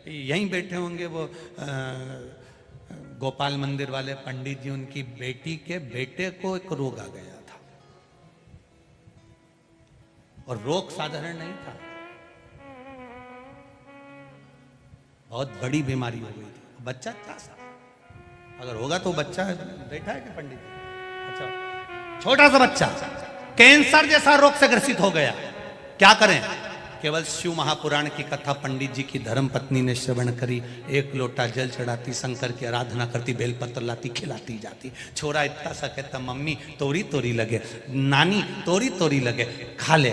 यहीं बैठे होंगे वो गोपाल मंदिर वाले पंडित जी, उनकी बेटी के बेटे को एक रोग आ गया था, और रोग साधारण नहीं था, बहुत बड़ी बीमारी हो गई थी। बच्चा था, अगर होगा तो बच्चा बैठा है कि पंडित जी, अच्छा छोटा सा बच्चा कैंसर जैसा रोग से ग्रसित हो गया। क्या करें, केवल शिव महापुराण की कथा पंडित जी की धर्म पत्नी ने श्रवण करी, एक लोटा जल चढ़ाती, शंकर की आराधना करती, बेलपत्र लाती, खिलाती जाती। छोरा इतना सा कहता, मम्मी तोरी तोरी लगे, नानी तोरी तोरी लगे, खा ले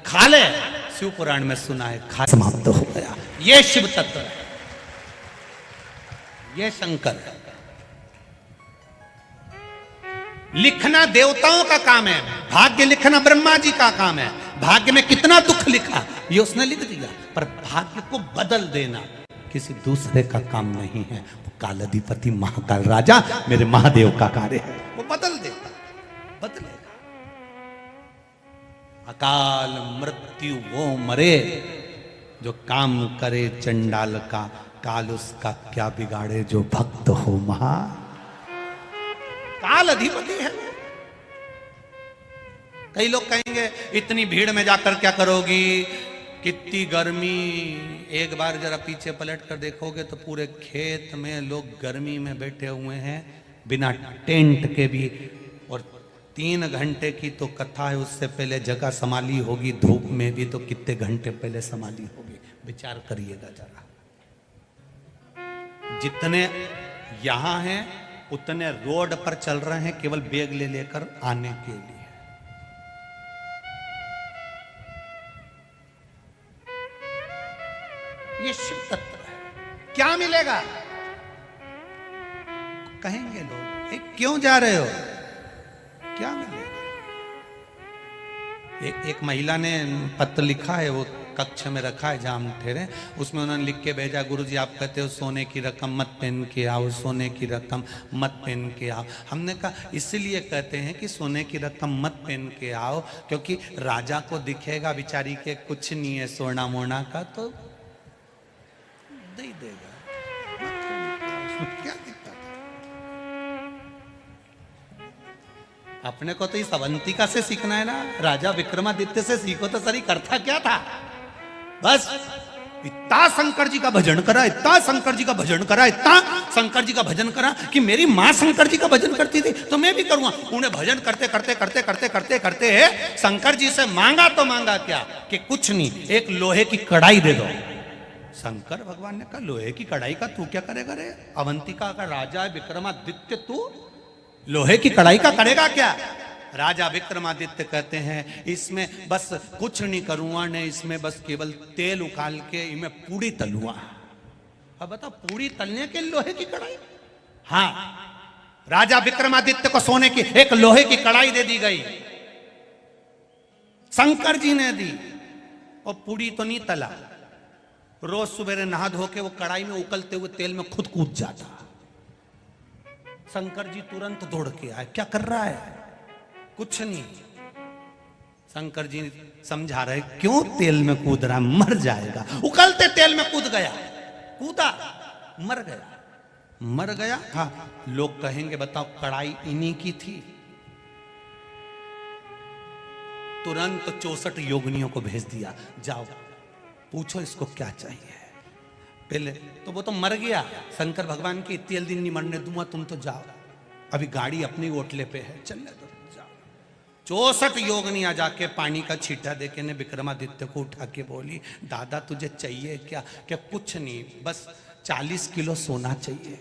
खा ले। शिव पुराण में सुना है, खा, समाप्त हो गया। ये शिव तत्व है, ये शंकर है। लिखना देवताओं का काम है, भाग्य लिखना ब्रह्मा जी का काम है। भाग्य में कितना दुख लिखा ये उसने लिख दिया, पर भाग्य को बदल देना किसी दूसरे का काम नहीं है। वो काल अधिपति महाकाल राजा मेरे महादेव का कार्य है, वो बदल देता, बदलेगा। अकाल मृत्यु वो मरे जो काम करे चंडाल का, काल उसका क्या बिगाड़े जो भक्त हो महा। काल अधिपति है। कई लोग कहेंगे इतनी भीड़ में जाकर क्या करोगी, कितनी गर्मी। एक बार जरा पीछे पलट कर देखोगे तो पूरे खेत में लोग गर्मी में बैठे हुए हैं, बिना टेंट के भी, और 3 घंटे की तो कथा है, उससे पहले जगह संभाली होगी, धूप में भी तो कितने घंटे पहले संभाली होगी। विचार करिएगा जरा। जितने यहां हैं उतने रोड पर चल रहे हैं केवल बैग ले लेकर आने के लिए। ये शिव तत्व है। क्या मिलेगा? कहेंगे लोग क्यों जा रहे हो, क्या मिलेगा? एक महिला ने पत्र लिखा है, वो कक्ष में रखा है जहां हम ठहरे, उसमें उन्होंने लिख के भेजा, गुरुजी आप कहते हो सोने की रकम मत पहन के आओ, सोने की रकम मत पहन के आओ। हमने कहा इसलिए कहते हैं कि सोने की रकम मत पहन के आओ क्योंकि राजा को दिखेगा बिचारी के कुछ नहीं है सोना मोना का, तो दे देगा, क्या दिक्कत है? अपने को तो इस अवंतिका से सीखना है ना, राजा विक्रमादित्य से सीखो तो सरी करता क्या था। बस इतना शंकर जी का भजन करा, इतना शंकर जी का भजन करा, इतना शंकर जी का भजन करा कि मेरी मां शंकर जी का भजन करती थी तो मैं भी करूंगा। उन्हें भजन करते करते करते करते करते करते शंकर जी से मांगा तो मांगा क्या कि कुछ नहीं, एक लोहे की कढ़ाई दे दो। शंकर भगवान ने कहा लोहे की कढ़ाई का तू क्या करेगा रे, अवंतिका का राजा है विक्रमादित्य, तू लोहे की कढ़ाई का करेगा क्या? राजा विक्रमादित्य कहते हैं इसमें बस कुछ नहीं करूंगा ने, इसमें बस केवल तेल उकाल के इनमें पूड़ी तलूंगा। अब बता पूड़ी तलने के लोहे की कढ़ाई? हाँ, राजा विक्रमादित्य को सोने की एक लोहे की कढ़ाई दे दी गई, शंकर जी ने दी, और पूड़ी तो नहीं तला। रोज सुबह नहा धो के वो कढ़ाई में उकलते हुए तेल में खुद कूद जाता। शंकर जी तुरंत दौड़ के आए, क्या कर रहा है? कुछ नहीं। शंकर जी समझा रहे क्यों तेल में कूद रहा, मर जाएगा। उकलते तेल में कूद गया, कूदा, मर गया, मर गया। हाँ, लोग कहेंगे बताओ कढ़ाई इन्हीं की थी। तुरंत 64 योगिनियों को भेज दिया, जाओ पूछो इसको क्या चाहिए। पहले तो वो तो मर गया, शंकर भगवान की इतनी जल्दी नहीं मरने दूंगा, तुम तो जाओ, अभी गाड़ी अपनी ओटले पे है, चलने दो, जाओ। 64 योगिनियां जाके पानी का छींटा देके ने विक्रमादित्य को उठा के बोली दादा तुझे चाहिए क्या? क्या कुछ नहीं, बस 40 किलो सोना चाहिए।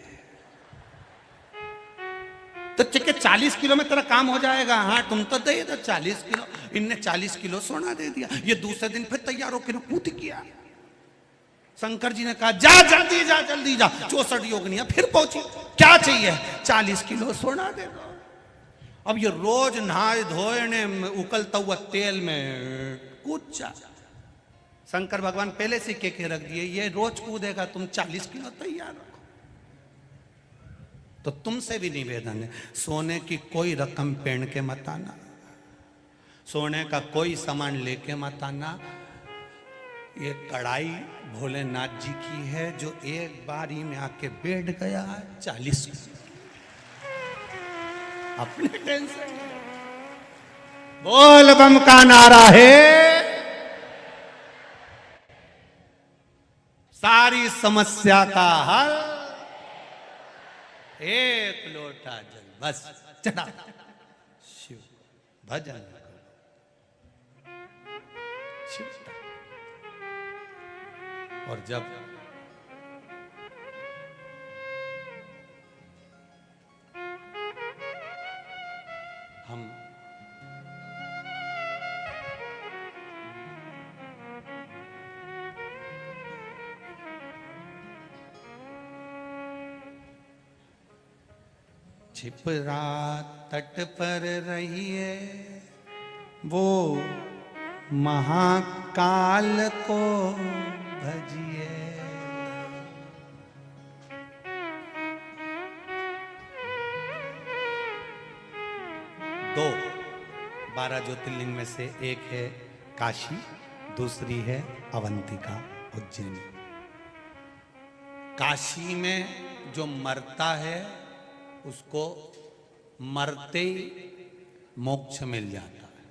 तो चके 40 किलो में तेरा काम हो जाएगा। हाँ तुम तो दे दो 40 किलो। इनने 40 किलो सोना दे दिया। ये दूसरे दिन फिर तैयार होकर कूद किया। शंकर जी ने कहा जा जल्दी जा, जल्दी जा। 64 योगिनियां फिर पहुंची, क्या चाहिए? 40 किलो सोना दे दो। अब ये रोज नहाए धोए ने उकलता हुआ तेल में कूद जा। शंकर भगवान पहले से कह के रख दिए ये रोज कूदेगा, तुम 40 किलो तैयार रखो। तो तुमसे भी निवेदन है, सोने की कोई रकम पहन के मत आना, सोने का कोई सामान लेके मत आना। ये कढ़ाई भोलेनाथ जी की है जो एक बार ही में आके बैठ गया 40 अपने टेंशन। बोल बम का नारा है, सारी समस्या का हल एक लोटा जल बस चढ़ा शिव भजन शिव। और जब हम छिपरा तट पर रहिए वो महाकाल को भजिए। दो 12 ज्योतिर्लिंग में से एक है काशी, दूसरी है अवंतिका उज्जैन। काशी में जो मरता है उसको मरते ही मोक्ष मिल जाता है।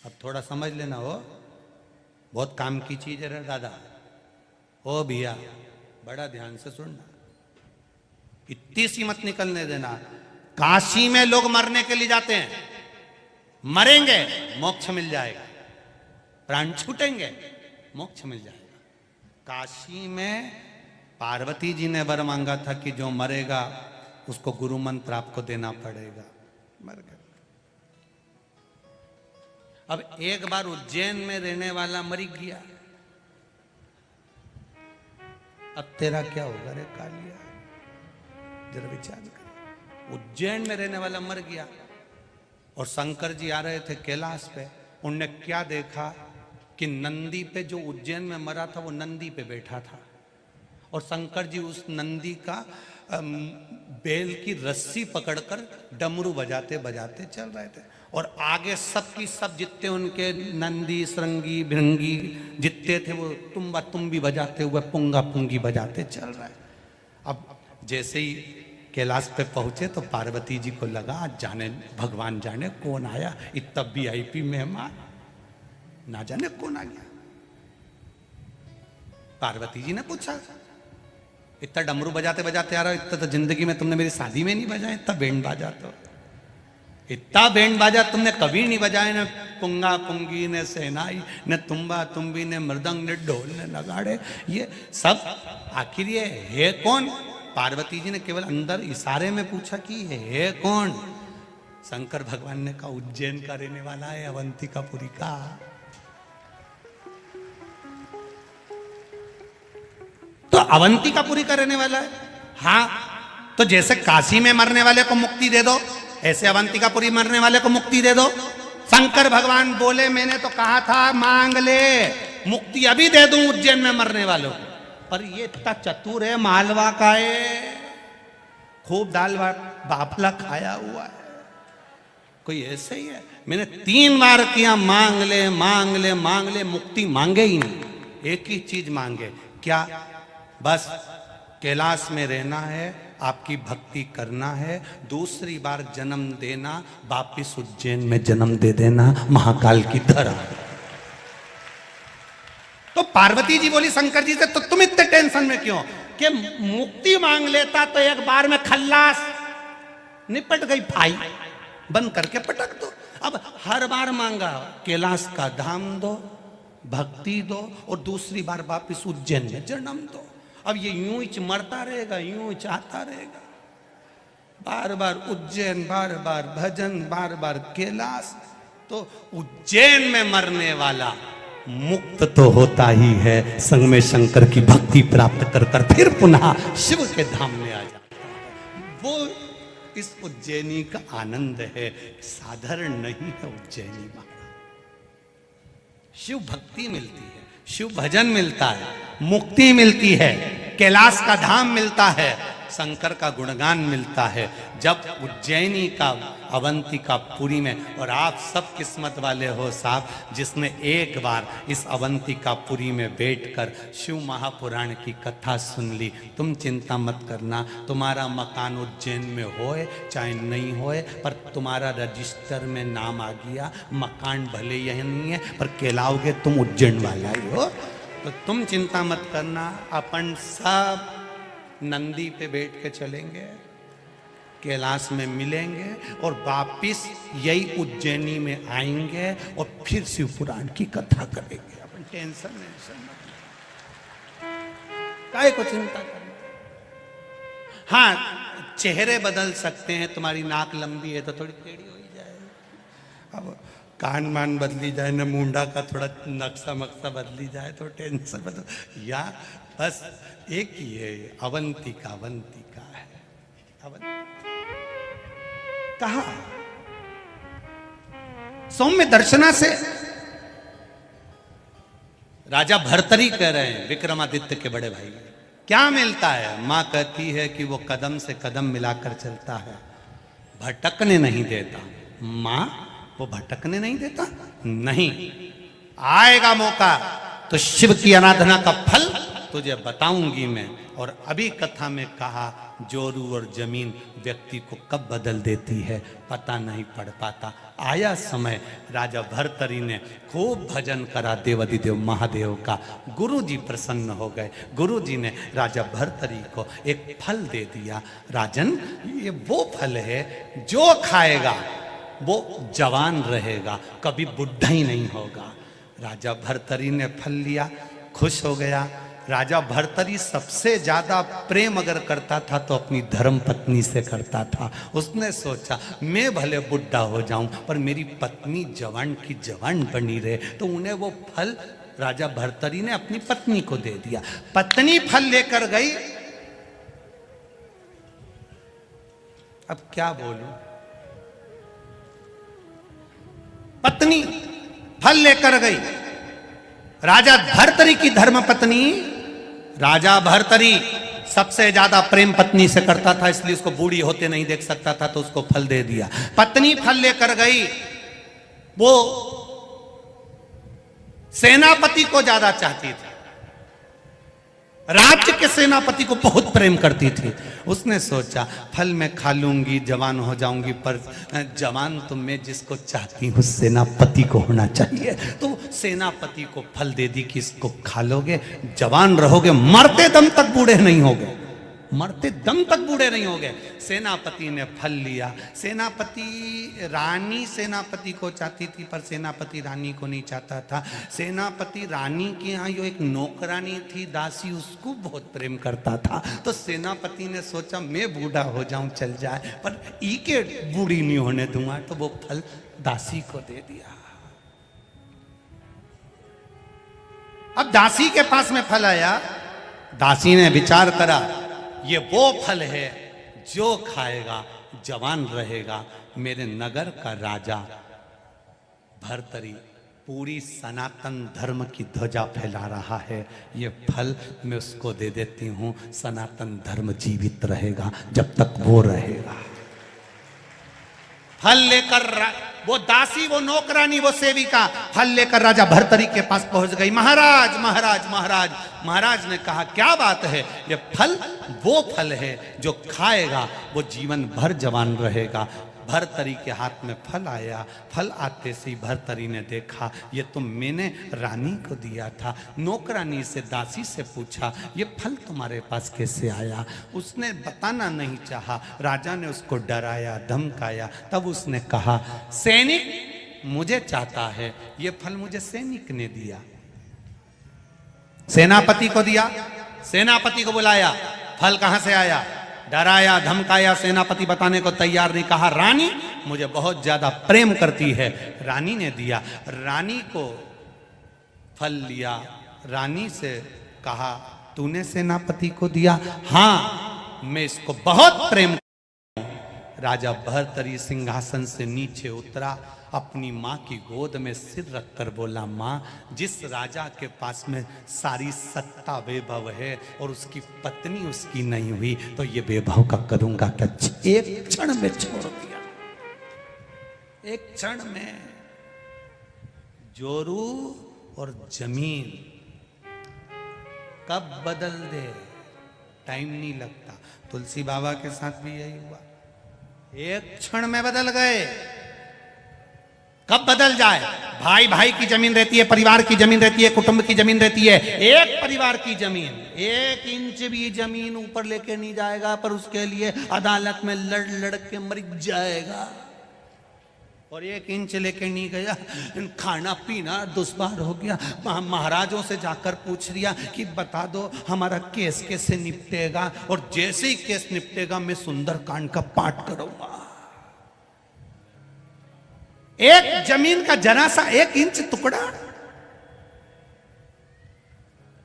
अब थोड़ा समझ लेना, हो बहुत काम की चीज है रे दादा। ओ भैया बड़ा ध्यान से सुनना, इतनी सी मत निकलने देना। काशी में लोग मरने के लिए जाते हैं, मरेंगे मोक्ष मिल जाएगा, प्राण छूटेंगे मोक्ष मिल जाएगा। काशी में पार्वती जी ने वर मांगा था कि जो मरेगा उसको गुरु मंत्र आपको देना पड़ेगा, मर गए। अब एक बार उज्जैन में रहने वाला मर गया, अब तेरा क्या होगा रे कालिया, जरा विचार कर। उज्जैन में रहने वाला मर गया और शंकर जी आ रहे थे कैलाश पे। उनने क्या देखा कि नंदी पे, जो उज्जैन में मरा था वो नंदी पे बैठा था और शंकर जी उस नंदी का बेल की रस्सी पकड़कर डमरू बजाते बजाते चल रहे थे और आगे सबकी सब जितने उनके नंदी श्रृंगी भृंगी जितने थे वो तुम्बा तुम्बी बजाते हुए पुंगा पुंगी बजाते चल रहे। अब जैसे ही कैलाश पे पहुंचे तो पार्वती जी को लगा आज जाने भगवान जाने कौन आया, इतना VIP मेहमान, ना जाने कौन आ गया। पार्वती जी ने पूछा, इतना डमरू बजाते बजाते आ रहा हो, इतना तो जिंदगी में तुमने मेरी शादी में नहीं बजाया, इतना बैंड बाजा तो, इतना बैंड बाजा तुमने कभी नहीं बजाया, न पुंगा पुंगी ने सहनाई न तुम्बा तुम्बी ने मृदंग ने ढोल ने नगाड़े, ये सब आखिर ये है कौन? पार्वती जी ने केवल अंदर इशारे में पूछा कि ये है कौन? शंकर भगवान ने कहा उज्जैन का रहने वाला है, अवंतिकापुरी का। तो अवंतिकापुरी का रहने वाला है। हाँ, तो जैसे काशी में मरने वाले को मुक्ति दे दो, ऐसे अवंतिकापुरी मरने वाले को मुक्ति दे दो। शंकर भगवान बोले मैंने तो कहा था मांग ले, मुक्ति अभी दे दूं उज्जैन में मरने वालों को। पर ये इतना चतुर है, मालवा का है, खूब दाल बाफला खाया हुआ है, कोई ऐसे ही है। मैंने 3 बार किया मांग ले मांग ले मांग ले, मुक्ति मांगे ही नहीं। एक ही चीज मांगे, क्या? बस कैलाश में रहना है, आपकी भक्ति करना है, दूसरी बार जन्म देना, वापिस उज्जैन में जन्म दे देना, महाकाल की तरह। तो पार्वती जी बोली शंकर जी से, तो तुम इतने टेंशन में क्यों? कि मुक्ति मांग लेता तो एक बार में खल्लास, निपट गई भाई, बंद करके पटक दो। अब हर बार मांगा कैलाश का धाम दो, भक्ति दो, और दूसरी बार वापिस उज्जैन में जन्म दो। अब ये यूं ही मरता रहेगा, यूं ही चाहता रहेगा, बार बार उज्जैन, बार बार भजन, बार बार कैलाश। तो उज्जैन में मरने वाला मुक्त तो होता ही है, संग में शंकर की भक्ति प्राप्त कर कर फिर पुनः शिव के धाम में आ जाता है। वो इस उज्जैनी का आनंद है, साधारण नहीं है उज्जैनी मां। शिव भक्ति मिलती है, शिव भजन मिलता है, मुक्ति मिलती है, कैलाश का धाम मिलता है, शंकर का गुणगान मिलता है। जब उज्जैनी का अवंतिकापुरी में, और आप सब किस्मत वाले हो साहब जिसने एक बार इस अवंतिकापुरी में बैठकर शिव महापुराण की कथा सुन ली। तुम चिंता मत करना, तुम्हारा मकान उज्जैन में होए चाहे नहीं होए, पर तुम्हारा रजिस्टर में नाम आ गया। मकान भले यह नहीं है पर कहलाओगे तुम उज्जैन वाला ही हो। तो तुम चिंता मत करना, अपन सब नंदी पे बैठ के चलेंगे, कैलाश में मिलेंगे और वापिस यही उज्जैनी में आएंगे और फिर शिव पुराण की कथा करेंगे। अपन टेंशन मत, काहे को चिंता करना। हाँ, चेहरे बदल सकते हैं, तुम्हारी नाक लंबी है तो थोड़ी टेढ़ी हो ही जाए, अब कान मान बदली जाए ना, मुंडा का थोड़ा नक्शा मक्सा बदली जाए तो टेंशन बदल, या बस एक ही है, अवंतिका अवंतिका है। कहा सौम्य दर्शना से राजा भर्तरी कह रहे हैं विक्रमादित्य के बड़े भाई, क्या मिलता है? मां कहती है कि वो कदम से कदम मिलाकर चलता है, भटकने नहीं देता। मां वो भटकने नहीं देता? नहीं, आएगा मौका तो शिव की आराधना का फल तुझे बताऊंगी मैं। और अभी कथा में कहा जोरू और जमीन व्यक्ति को कब बदल देती है पता नहीं पड़ पाता। आया समय, राजा भर्तरी ने खूब भजन करा देवाधिदेव महादेव का, गुरु जी प्रसन्न हो गए। गुरु जी ने राजा भर्तरी को एक फल दे दिया, राजन ये वो फल है जो खाएगा वो जवान रहेगा, कभी बुढ़ा ही नहीं होगा। राजा भर्तरी ने फल लिया, खुश हो गया। राजा भर्तरी सबसे ज्यादा प्रेम अगर करता था तो अपनी धर्म पत्नी से करता था। उसने सोचा मैं भले बुढ़ा हो जाऊं पर मेरी पत्नी जवान की जवान बनी रहे, तो उन्हें वो फल राजा भर्तरी ने अपनी पत्नी को दे दिया। पत्नी फल लेकर गई। अब क्या बोलूं, पत्नी फल लेकर गई। राजा भर्तरी की धर्म पत्नी, राजा भर्तरी सबसे ज्यादा प्रेम पत्नी से करता था, इसलिए उसको बूढ़ी होते नहीं देख सकता था, तो उसको फल दे दिया। पत्नी फल लेकर गई। वो सेनापति को ज्यादा चाहती थी, राज्य के सेनापति को बहुत प्रेम करती थी। उसने सोचा फल मैं खा लूंगी, जवान हो जाऊंगी, पर जवान तो मैं जिसको चाहती हूँ सेनापति को होना चाहिए। तो सेनापति को फल दे दी कि इसको खा लोगे, जवान रहोगे, मरते दम तक बूढ़े नहीं होगे, मरते दम तक बूढ़े नहीं होगे। सेनापति ने फल लिया। सेनापति, रानी सेनापति को चाहती थी, पर सेनापति रानी को नहीं चाहता था। सेनापति रानी के यहाँ जो एक नौकरानी थी, दासी, उसको बहुत प्रेम करता था। तो सेनापति ने सोचा मैं बूढ़ा हो जाऊं, चल जाए, पर ई के बूढ़ी नहीं होने दूंगा, तो वो फल दासी को दे दिया। अब दासी के पास में फल आया। दासी ने विचार करा, ये वो फल है जो खाएगा जवान रहेगा। मेरे नगर का राजा भर्तरी पूरी सनातन धर्म की ध्वजा फैला रहा है, ये फल मैं उसको दे देती हूं, सनातन धर्म जीवित रहेगा जब तक वो रहेगा। फल लेकर वो दासी, वो नौकरानी, वो सेविका फल लेकर राजा भर्तरी के पास पहुंच गई। महाराज महाराज महाराज। महाराज ने कहा क्या बात है, ये फल वो फल है जो खाएगा वो जीवन भर जवान रहेगा। भर्तरी के हाथ में फल आया। फल आते से ही भर्तरी ने देखा ये तो मैंने रानी को दिया था। नौकरानी से, दासी से पूछा ये फल तुम्हारे पास कैसे आया। उसने बताना नहीं चाहा। राजा ने उसको डराया, धमकाया। तब उसने कहा सैनिक मुझे चाहता है, ये फल मुझे सैनिक ने दिया। सेनापति को दिया। सेनापति को बुलाया, फल कहां से आया। डराया, धमकाया, सेनापति बताने को तैयार नहीं। कहा रानी मुझे बहुत ज्यादा प्रेम करती है, रानी ने दिया। रानी को फल लिया। रानी से कहा तूने सेनापति को दिया। हाँ मैं इसको बहुत प्रेम करती हूं। राजा भर्तरी सिंहासन से नीचे उतरा, अपनी माँ की गोद में सिर रखकर बोला माँ, जिस राजा के पास में सारी सत्ता वैभव है और उसकी पत्नी उसकी नहीं हुई, तो ये वैभव का करूंगा क्या। एक क्षण में छोड़ दिया। एक क्षण में जोरू और जमीन कब बदल दे टाइम नहीं लगता। तुलसी बाबा के साथ भी यही हुआ, एक क्षण में बदल गए। कब बदल जाए। भाई भाई की जमीन रहती है, परिवार की जमीन रहती है, कुटुंब की जमीन रहती है। एक परिवार की जमीन 1 इंच भी जमीन ऊपर लेके नहीं जाएगा, पर उसके लिए अदालत में लड़ लड़ के मर जाएगा। और 1 इंच लेके नहीं गया, खाना पीना दुश्वार हो गया। महाराजों से जाकर पूछ लिया कि बता दो हमारा केस कैसे निपटेगा, और जैसे ही केस निपटेगा मैं सुंदरकांड का पाठ करूंगा। एक जमीन का जरा सा 1 इंच टुकड़ा,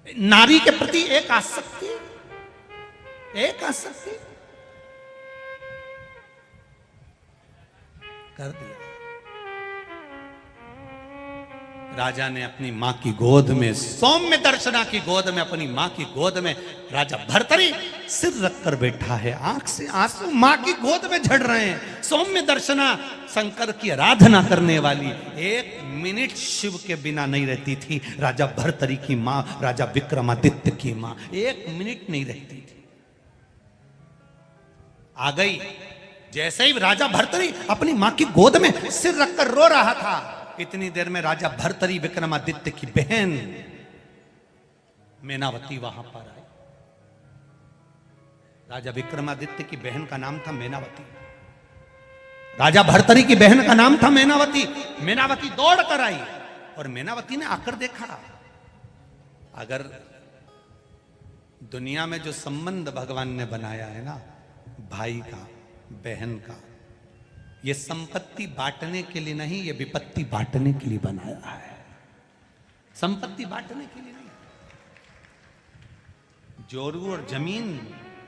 नारी के प्रति एक आसक्ति कर दिया। राजा ने अपनी मां की गोद में, सौम्य दर्शना की गोद में, अपनी मां की गोद में राजा भर्तरी सिर रखकर बैठा है। आंख से आंसू मां की गोद में झड़ रहे हैं। सौम्य दर्शना शंकर की आराधना करने वाली 1 मिनट शिव के बिना नहीं रहती थी। राजा भर्तरी की मां, राजा विक्रमादित्य की मां 1 मिनट नहीं रहती थी। आ गई। जैसे ही राजा भर्तरी अपनी मां की गोद में सिर रखकर रो रहा था, इतनी देर में राजा भर्तरी विक्रमादित्य की बहन मेनावती वहां पर आई। राजा विक्रमादित्य की बहन का नाम था मेनावती। राजा भर्तरी की बहन का नाम था मेनावती। मेनावती दौड़ कर आई और मेनावती ने आकर देखा, अगर दुनिया में जो संबंध भगवान ने बनाया है ना, भाई का, बहन का, ये संपत्ति बांटने के लिए नहीं, ये विपत्ति बांटने के लिए बनाया है। संपत्ति बांटने के लिए नहीं। जोरू और जमीन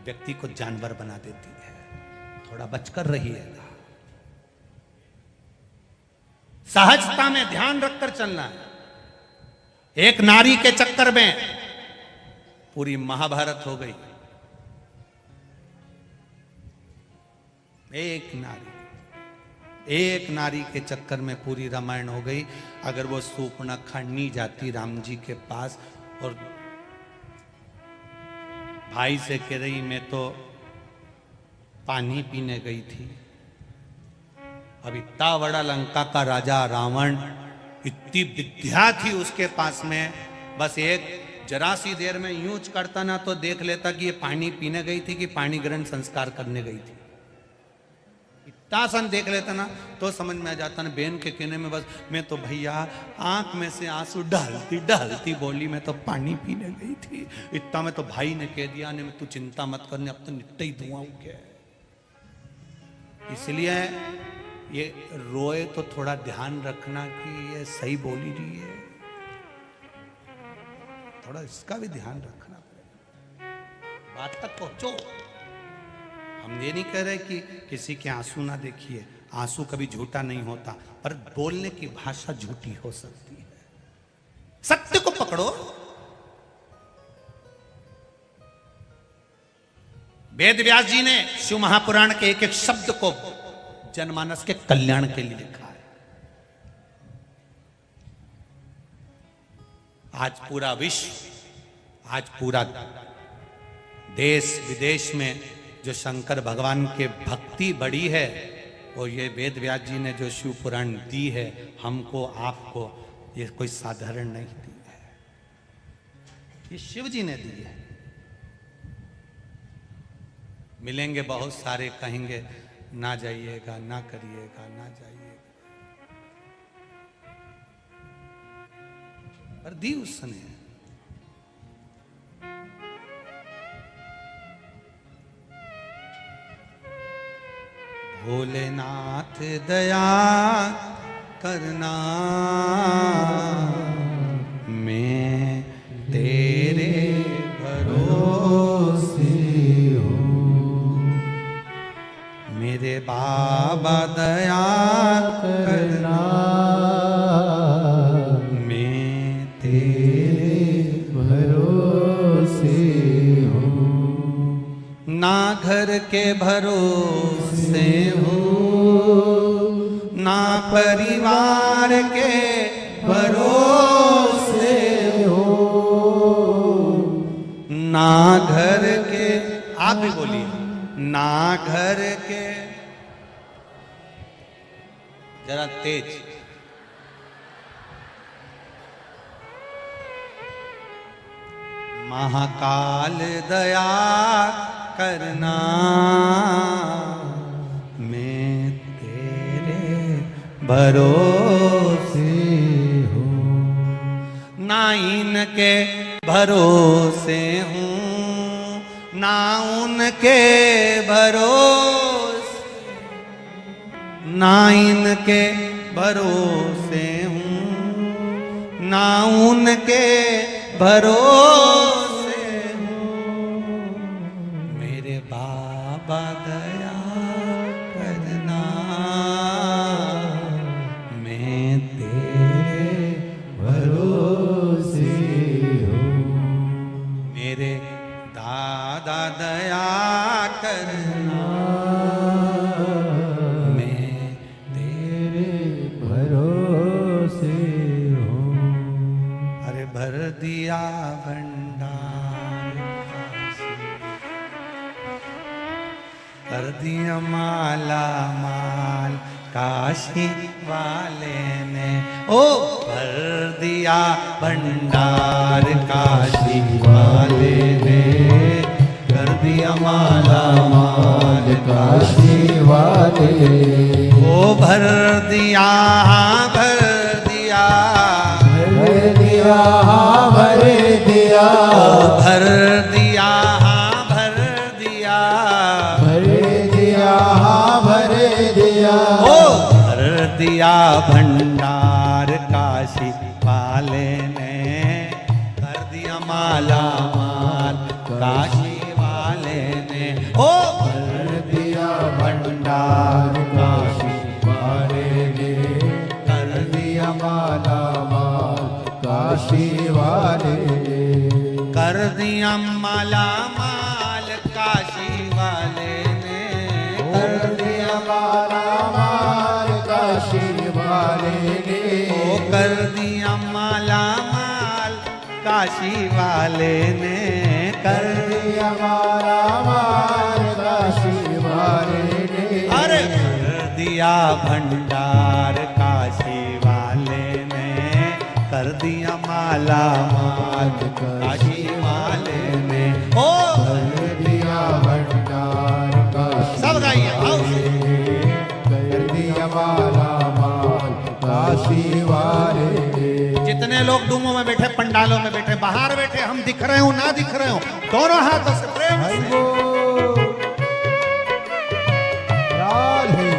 व्यक्ति को जानवर बना देती है। थोड़ा बचकर रहिएगा। सहजता में ध्यान रखकर चलना है। एक नारी के चक्कर में पूरी महाभारत हो गई। एक नारी के चक्कर में पूरी रामायण हो गई। अगर वो सूर्पणखा नहीं जाती राम जी के पास और भाई से कह रही मैं तो पानी पीने गई थी। अब इतना बड़ा लंका का राजा रावण, इतनी विद्या थी उसके पास में, बस एक जरा सी देर में यूं करता ना तो देख लेता कि ये पानी पीने गई थी कि पानी ग्रहण संस्कार करने गई थी। इतना सन देख लेता ना तो समझ में आ जाता ना। बहन के कहने में बस मैं तो भैया आंख में से आंसू डालती बोली मैं तो पानी पीने गई थी। इतना में तो भाई ने कह दिया ने तू चिंता मत करने, अब तो नित्य ही धुआं उगे। इसलिए ये रोए तो थोड़ा ध्यान रखना कि ये सही बोली रही है, थोड़ा इसका भी ध्यान रखना पड़ेगा। बात तक पहुंचो। हम ये नहीं कह रहे कि किसी के आंसू ना देखिए, आंसू कभी झूठा नहीं होता, पर बोलने की भाषा झूठी हो सकती है। सत्य को पकड़ो। वेद व्यास जी ने शिव महापुराण के एक एक शब्द को जनमानस के कल्याण के लिए लिखा है। आज पूरा विश्व, आज पूरा देश विदेश में जो शंकर भगवान के भक्ति बढ़ी है, और ये वेद व्यास जी ने जो शिव पुराण दी है हमको आपको, ये कोई साधारण नहीं दी है, ये शिव जी ने दी है। मिलेंगे बहुत सारे, कहेंगे ना जाइएगा, ना करिएगा, ना जाइएगा, पर दी उसने। भोलेनाथ दया करना, मैं तेरे भरोसे हूँ। मेरे बाबा दया करना, मैं तेरे भरोसे हूँ। ना घर के भरोसे हूँ, ना परिवार के भरोसे हूँ, ना घर के, आप भी बोलिए, ना घर के, जरा तेज, महाकाल दया करना, मैं तेरे भरोसे हूँ। ना इनके भरोसे हूँ, ना उनके भरोसे, ना इनके भरोसे हूँ, ना उनके भरोसे हूँ। मेरे बाबा दया करना, मैं तेरे भरोसे हूँ। मेरे दादा दया करना, मैं तेरे भरोसे हूँ। अरे भर दिया भंडार, कर दिया माला माल काशी वाले ने, ओ भर दिया भंडार काशी वाले ने, कर दिया माला माल काशी वाले, ओ भर दिया, भर दिया, भर दिया, भर दिया, ओ भर दिया, भर दिया, भर दिया, भर दिया, ओ भर दिया भंडार काशी वाले ने, माला माल काशी वाले ने ओ कर दिया भंडार काशी वाले ने, कर दिया माला माल काशी वाले ने, कर दिया माला माल काशी वाले ने, कर दिया माला माल काशी वाले ने, ओ कर दिया माला माल काशी वाले ने, कर दिया माला माल काशी वाले ने, अरे कर दिया भंडार काशी वाले ने, कर दिया माला माल काशी वाले ने, ओ कर दिया भंडार काशी सब गाइए आओ। कर दिया माला माल काशी वाले ने। जितने लोग डूमों में बैठे, पंडालों में बैठे, बाहर बैठे, हम दिख रहे हो ना दिख रहे हो, दोनों हाथों से प्रेम से राधे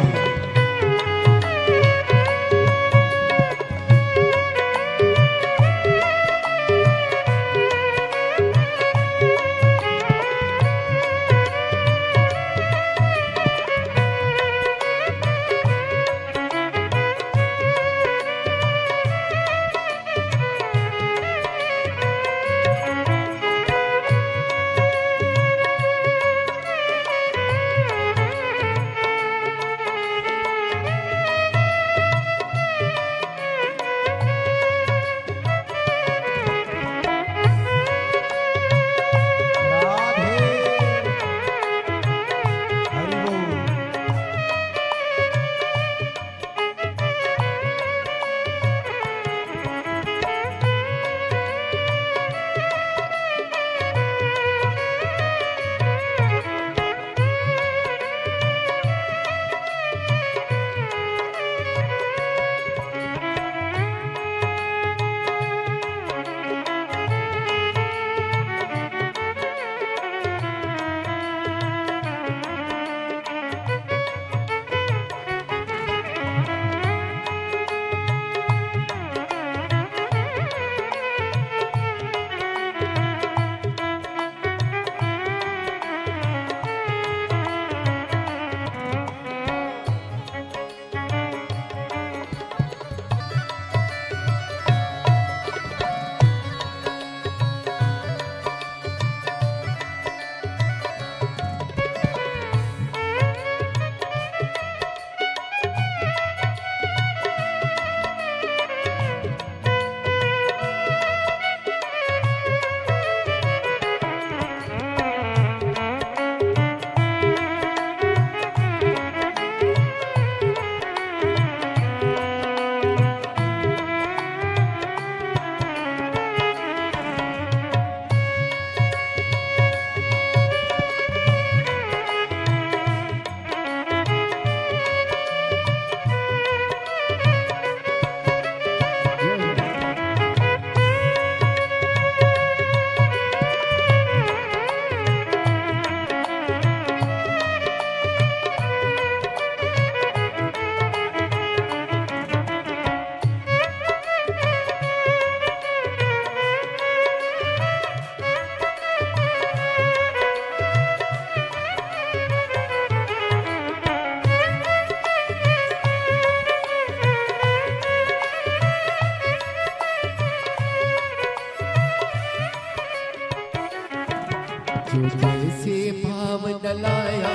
जो जैसे भाव डलाया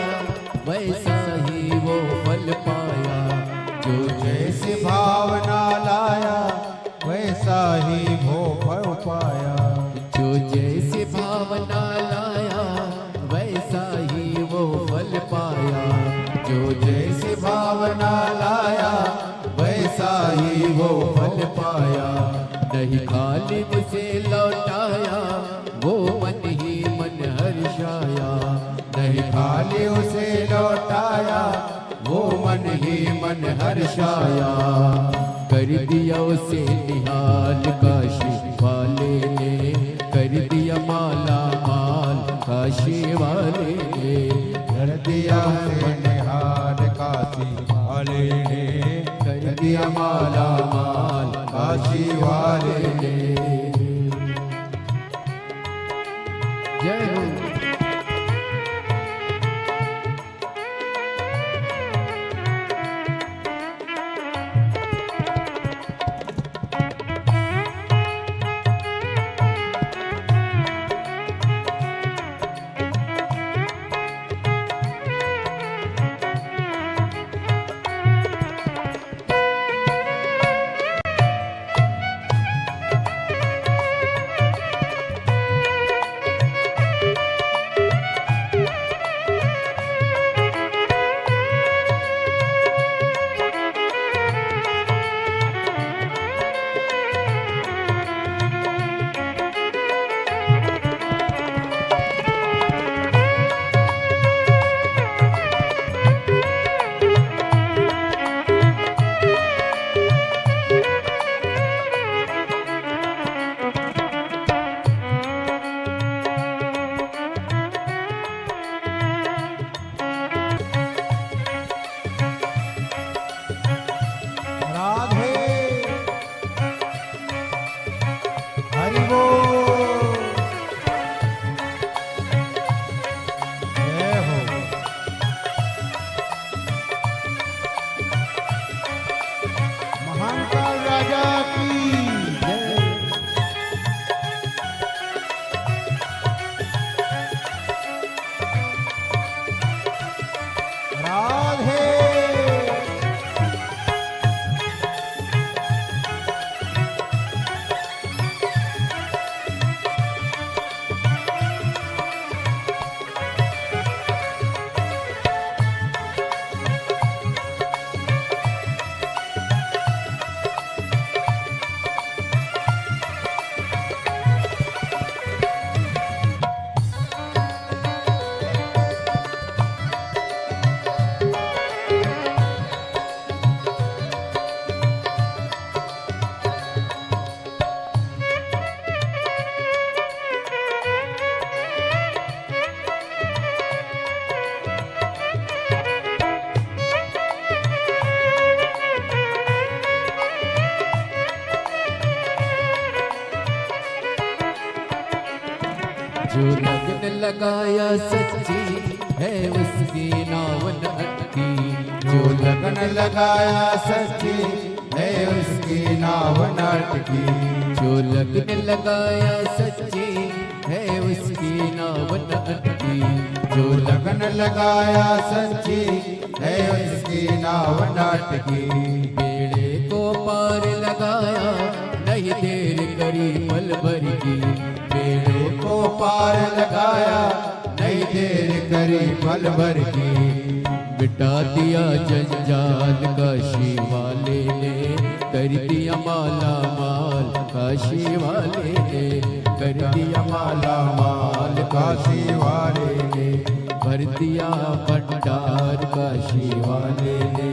वैसा ही वो फल पाया, जो जैसे भावना लाया वैसा ही वो फल पाया, जो जैसे भावना लाया वैसा ही वो फल पाया, जो जैसे भावना लाया वैसा ही वो फल पाया, नहीं खाली मुझे लौटाया वो मन ही मन हर्षाया, नहीं खाली उसे लौटाया वो मन ही मन हर्षाया, कर दिया उसे निहाल काशी वाले ने, कर दिया माला माल काशी वाले ने, कर दिया निहाल काशी वाले ने, कर दिया माला माल काशी वाले ने। हरि बोल। जय हो। महाकाल राजा की जय। राधे। जो लगन लगाया सच्ची है उसकी नाव न अटकी। जो लगन लगाया सच्ची है उसकी नाव न अटकी। जो लगन लगाया सच्ची है उसकी नाव न अटकी। जो लगन लगाया सच्ची है उसकी नाव न अटकी। बेड़े को पार लगाया नहीं देर करी पल भर की। बेड़े को पार लगाया नहीं देर करी पल भर की। मिटा दिया जंजाल काशी वाले ने कर दिया माला माल। काशी वाले ने कर दिया माला माल। काशी वाले ने भर दिया भंडार। काशी वाले ने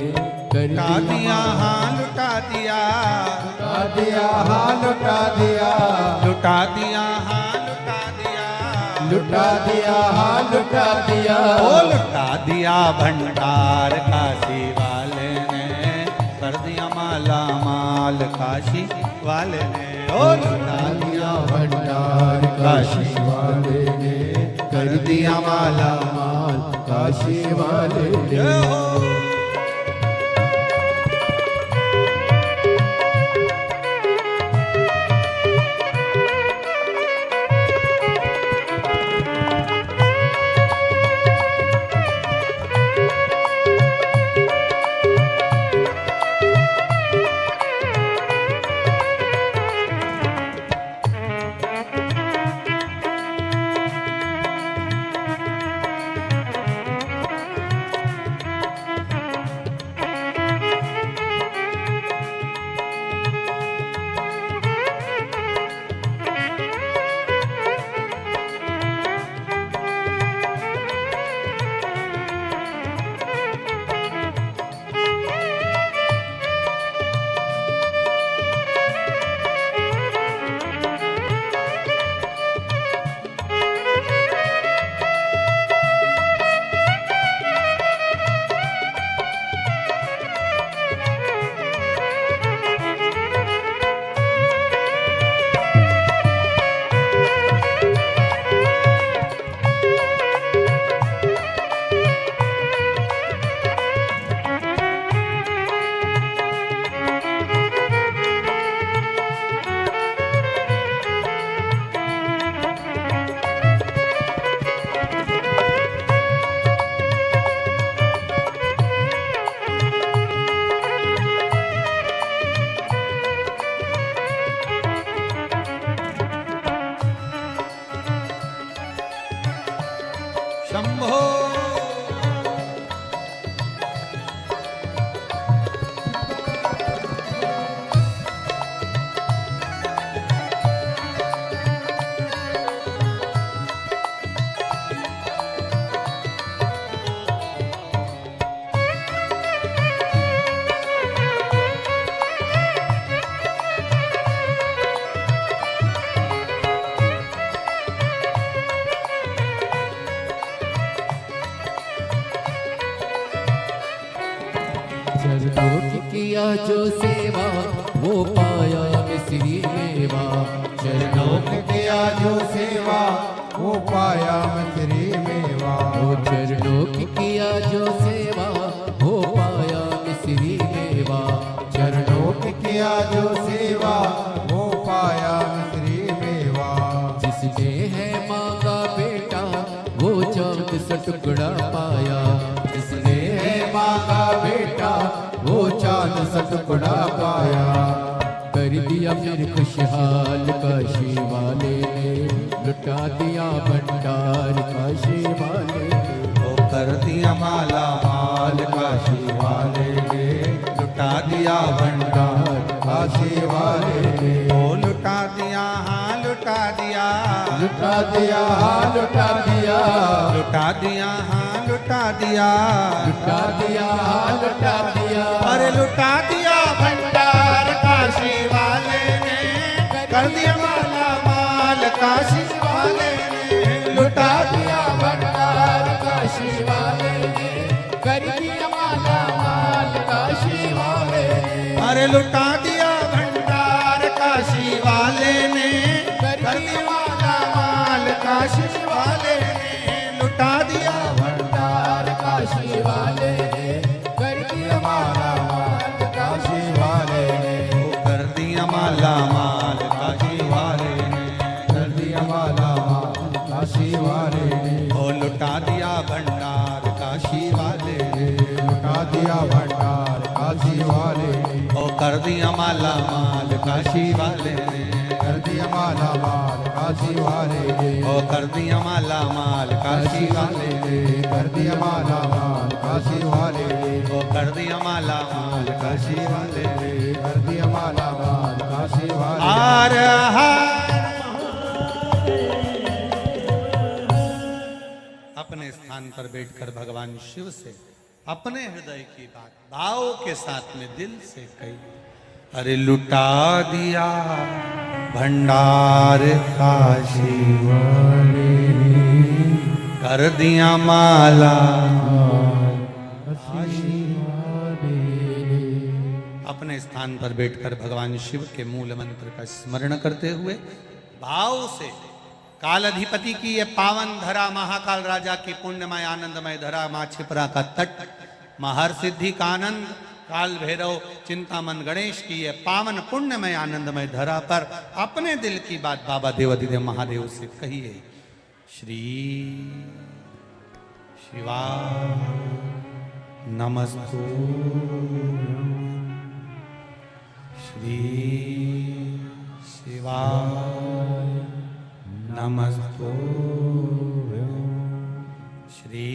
कर लुटा दिया हाँ लुटा दिया, लुटा दिया हाँ लुटा दिया। लुटा दिया हाँ लुटा दिया, लुटा दिया हाँ लुटा दिया। ओ लुटा दिया भंडार काशी वाले ने, कर दिया माला माल काशी वाले ने। ओ लुटा दिया भंडार काशी वाले ने कर दिया माला माल। काशी वाले ने शंभो। चरणों की किया जो सेवा वो पाया मिस्री में मेवा चरणों लोक किया जो सेवा वो पाया मिश्री मेवा वो चरणों की किया जो सेवा हो पाया मिश्री मेवा चरणों की किया जो सेवा वो पाया मिश्री मेवा जिसने है माँ का बेटा वो चांद सा टुकड़ा पाया जिसने है माँ का बेटा वो चांद सा टुकड़ा पाया कर दिया फिर खुशहाल काशी वाले ने लुटा दिया भंडार काशी वाले ने वो कर दिया माला माल काशी वाले ने लुटा दिया भंडार काशी वाले ने वो लुटा दिया हाँ लुटा दिया लुटा दिया लुटा दिया लुटा दिया हाँ लुटा दिया लुटा दिया लुटा दिया अरे लुटा दिया भंडार काशी वाले ने कर दिया माला माल काशी वाले ने लुटा दिया भंडार काशी वाले ने कर दिया माला माल काशी वाले ने अरे लुटा दिया भंडार काशी वाले ने कर दिया माला माल काशी वाले ने लुटा दिया भंडार काशी वाले ने कर दिया माला माल काशी वाले ने कर दिया माला माल काशी वाले ने कर दिया माला माल काशी वाले ने ओ लुटा दिया भंडार काशी वाले ने लुटा दिया भंडार काशी वाले ने ओ कर दिया माला माल काशी वाले ने कर दिया माला माल काशी वाले ने ओ कर दिया माला माल काशी वाले ने कर दिया माला माल काशी वाले ने ओ कर दिया माला माल काशी वाले ने कर दिया माला माल काशी वाले आर अपने स्थान पर बैठकर भगवान शिव से अपने हृदय की बात भाव के साथ में दिल से कही अरे लुटा दिया भंडार काशी वाले कर दिया माला अपने स्थान पर बैठकर भगवान शिव के मूल मंत्र का स्मरण करते हुए भाव से काल अधिपति की ये पावन धरा महाकाल राजा की पुण्यमय आनंदमय धरा माँ छिपरा का तट महर्षिद्धि का आनंद काल भैरव चिंतामन गणेश की ये पावन पुण्यमय आनंदमय धरा पर अपने दिल की बात बाबा देवाधिदेव महादेव से कहिए श्री शिवा नमस्तु श्री शिवा नमस्तु श्री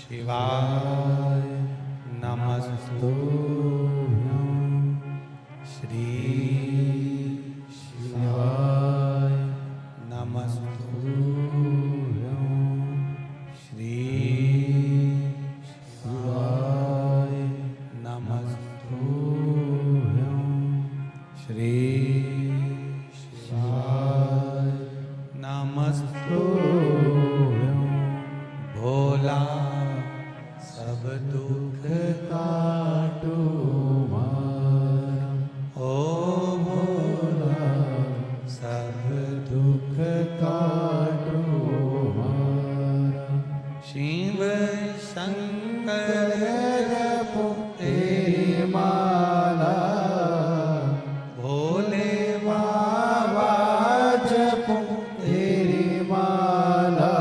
शिवाय नमस्तु श्री शिवाय नमस्तु श्री शिवाय नमस्तु श्री शिवाय नमस्तु भोला सब दुख काटो मारा ओ भोला सब दुख काटो मारा शिव शंकर जपो तेरी माला भोले बाबा जपो तेरी माला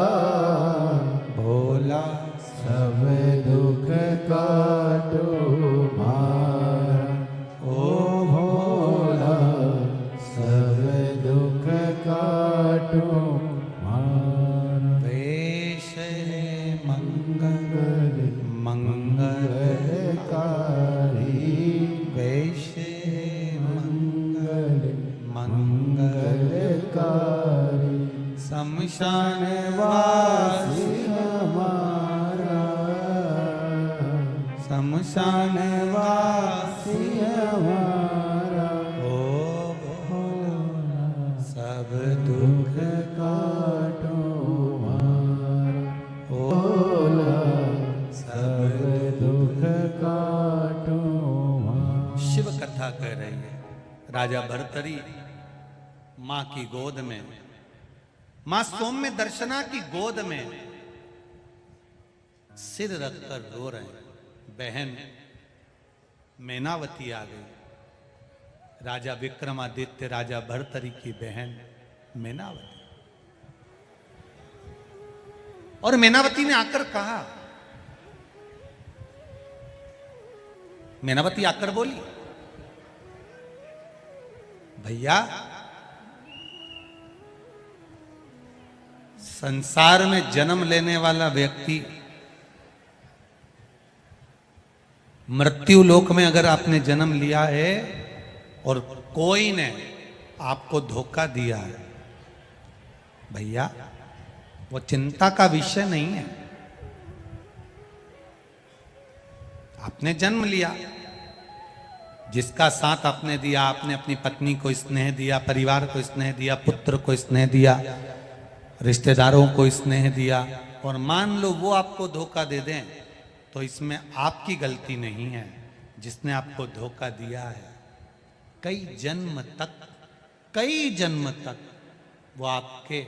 भोला सब दुख काटो मारा ओ भोला सब दुख काटो मारा वेश मंगल मंगलकारी वेश मंगल मंगलकारी शमशान वासी हमारा शमशान वासी हमारा ओ भोला सब दुख काटो मारा ओ भोला सब दुख काटो मारा शिव कथा कह रही है राजा भर्तरी मां की गोद में, मां सौम्य दर्शना की गोद में सिर रखकर रो रहे हैं। बहन मैनावती आ गई, राजा विक्रमादित्य राजा भर्तरी की बहन मैनावती। और मैनावती ने आकर कहा, मैनावती आकर बोली, भैया संसार में जन्म लेने वाला व्यक्ति मृत्यु लोक में अगर आपने जन्म लिया है और कोई ने आपको धोखा दिया है, भैया वो चिंता का विषय नहीं है। आपने जन्म लिया, जिसका साथ आपने दिया, आपने अपनी पत्नी को स्नेह दिया, परिवार को स्नेह दिया, पुत्र को स्नेह दिया, रिश्तेदारों को स्नेह दिया, और मान लो वो आपको धोखा दे दें तो इसमें आपकी गलती नहीं है। जिसने आपको धोखा दिया है कई जन्म तक वो आपके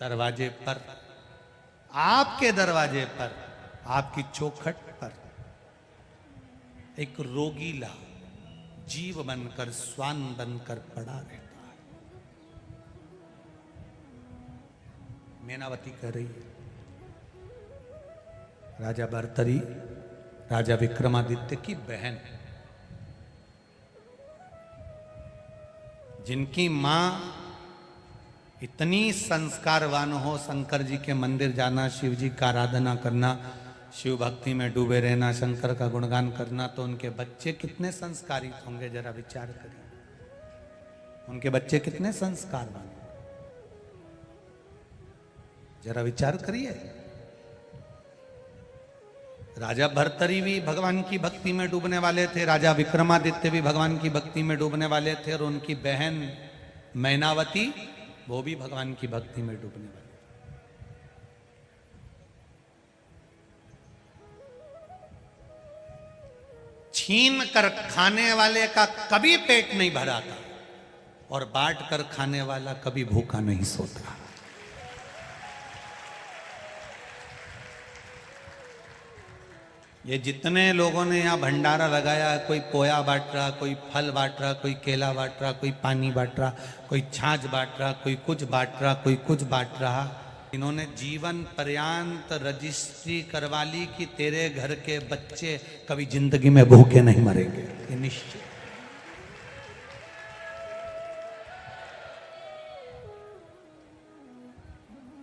दरवाजे पर, आपकी चौखट पर एक रोगीला जीव बनकर, श्वान बनकर पड़ा रहता है। मैनावती कह रही है, राजा भर्तरी राजा विक्रमादित्य की बहन, जिनकी मां इतनी संस्कारवान हो, शंकर जी के मंदिर जाना, शिव जी का आराधना करना, शिव भक्ति में डूबे रहना, शंकर का गुणगान करना, तो उनके बच्चे कितने संस्कारित होंगे, जरा विचार करिए। उनके बच्चे कितने संस्कारवान, जरा विचार करिए। राजा भर्तरी भी भगवान की भक्ति में डूबने वाले थे, राजा विक्रमादित्य भी भगवान की भक्ति में डूबने वाले थे, और उनकी बहन मैनावती वो भी भगवान की भक्ति में डूबने वाली। छीन कर खाने वाले का कभी पेट नहीं भरा था, और बांट कर खाने वाला कभी भूखा नहीं सोता। ये जितने लोगों ने यहाँ भंडारा लगाया है, कोई पोया बांट रहा, कोई फल बांट रहा, कोई केला बांट रहा, कोई पानी बांट रहा, कोई छाछ बांट रहा, कोई कुछ बांट रहा, कोई कुछ बांट रहा, इन्होंने जीवन पर्यंत रजिस्ट्री करवा ली कि तेरे घर के बच्चे कभी जिंदगी में भूखे नहीं मरेंगे, ये निश्चित।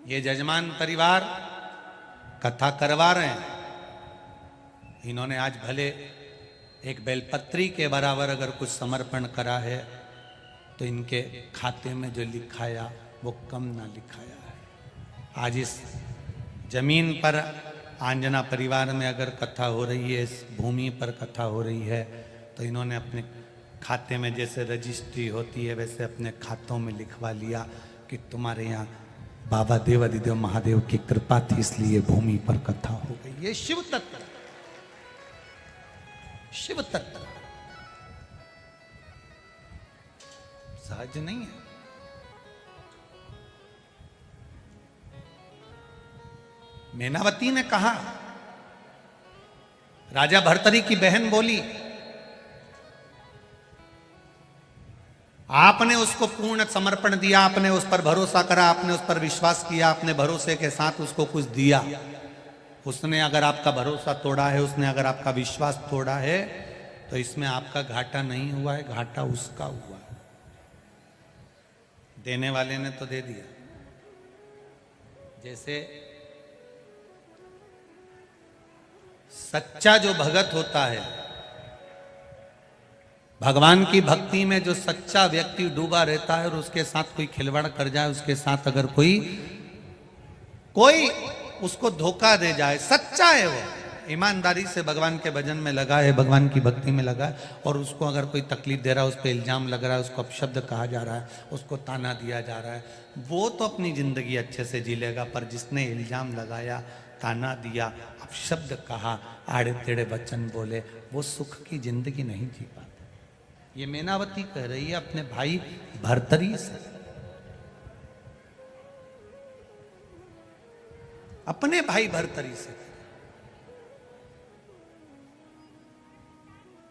ये जजमान परिवार कथा करवा रहे हैं, इन्होंने आज भले एक बेलपत्री के बराबर अगर कुछ समर्पण करा है, तो इनके खाते में जो लिखाया वो कम ना लिखाया है। आज इस जमीन पर आंजना परिवार में अगर कथा हो रही है, इस भूमि पर कथा हो रही है, तो इन्होंने अपने खाते में जैसे रजिस्ट्री होती है वैसे अपने खातों में लिखवा लिया कि तुम्हारे यहाँ बाबा देवादिदेव महादेव की कृपा थी, इसलिए भूमि पर कथा हो गई। ये शिव तत्व, शिव तत्व सहज नहीं है। मैनावती ने कहा, राजा भर्तरी की बहन बोली, आपने उसको पूर्ण समर्पण दिया, आपने उस पर भरोसा करा, आपने उस पर विश्वास किया, आपने भरोसे के साथ उसको कुछ दिया। उसने अगर आपका भरोसा तोड़ा है, उसने अगर आपका विश्वास तोड़ा है, तो इसमें आपका घाटा नहीं हुआ है, घाटा उसका हुआ है। देने वाले ने तो दे दिया। जैसे सच्चा जो भगत होता है, भगवान की भक्ति में जो सच्चा व्यक्ति डूबा रहता है और उसके साथ कोई खिलवाड़ कर जाए, उसके साथ अगर कोई उसको धोखा दे जाए, सच्चा है वो, ईमानदारी से भगवान के भजन में लगा है, भगवान की भक्ति में लगा है, और उसको अगर कोई तकलीफ दे रहा है, उस पर इल्जाम लग रहा है, उसको अपशब्द कहा जा रहा है, उसको ताना दिया जा रहा है, वो तो अपनी जिंदगी अच्छे से जी लेगा। पर जिसने इल्जाम लगाया, ताना दिया, अपशब्द कहा, आड़े टेढ़े वचन बोले, वो सुख की जिंदगी नहीं जी पाता। ये मैनावती कह रही है अपने भाई भर्तरी से, अपने भाई भर्तरी से।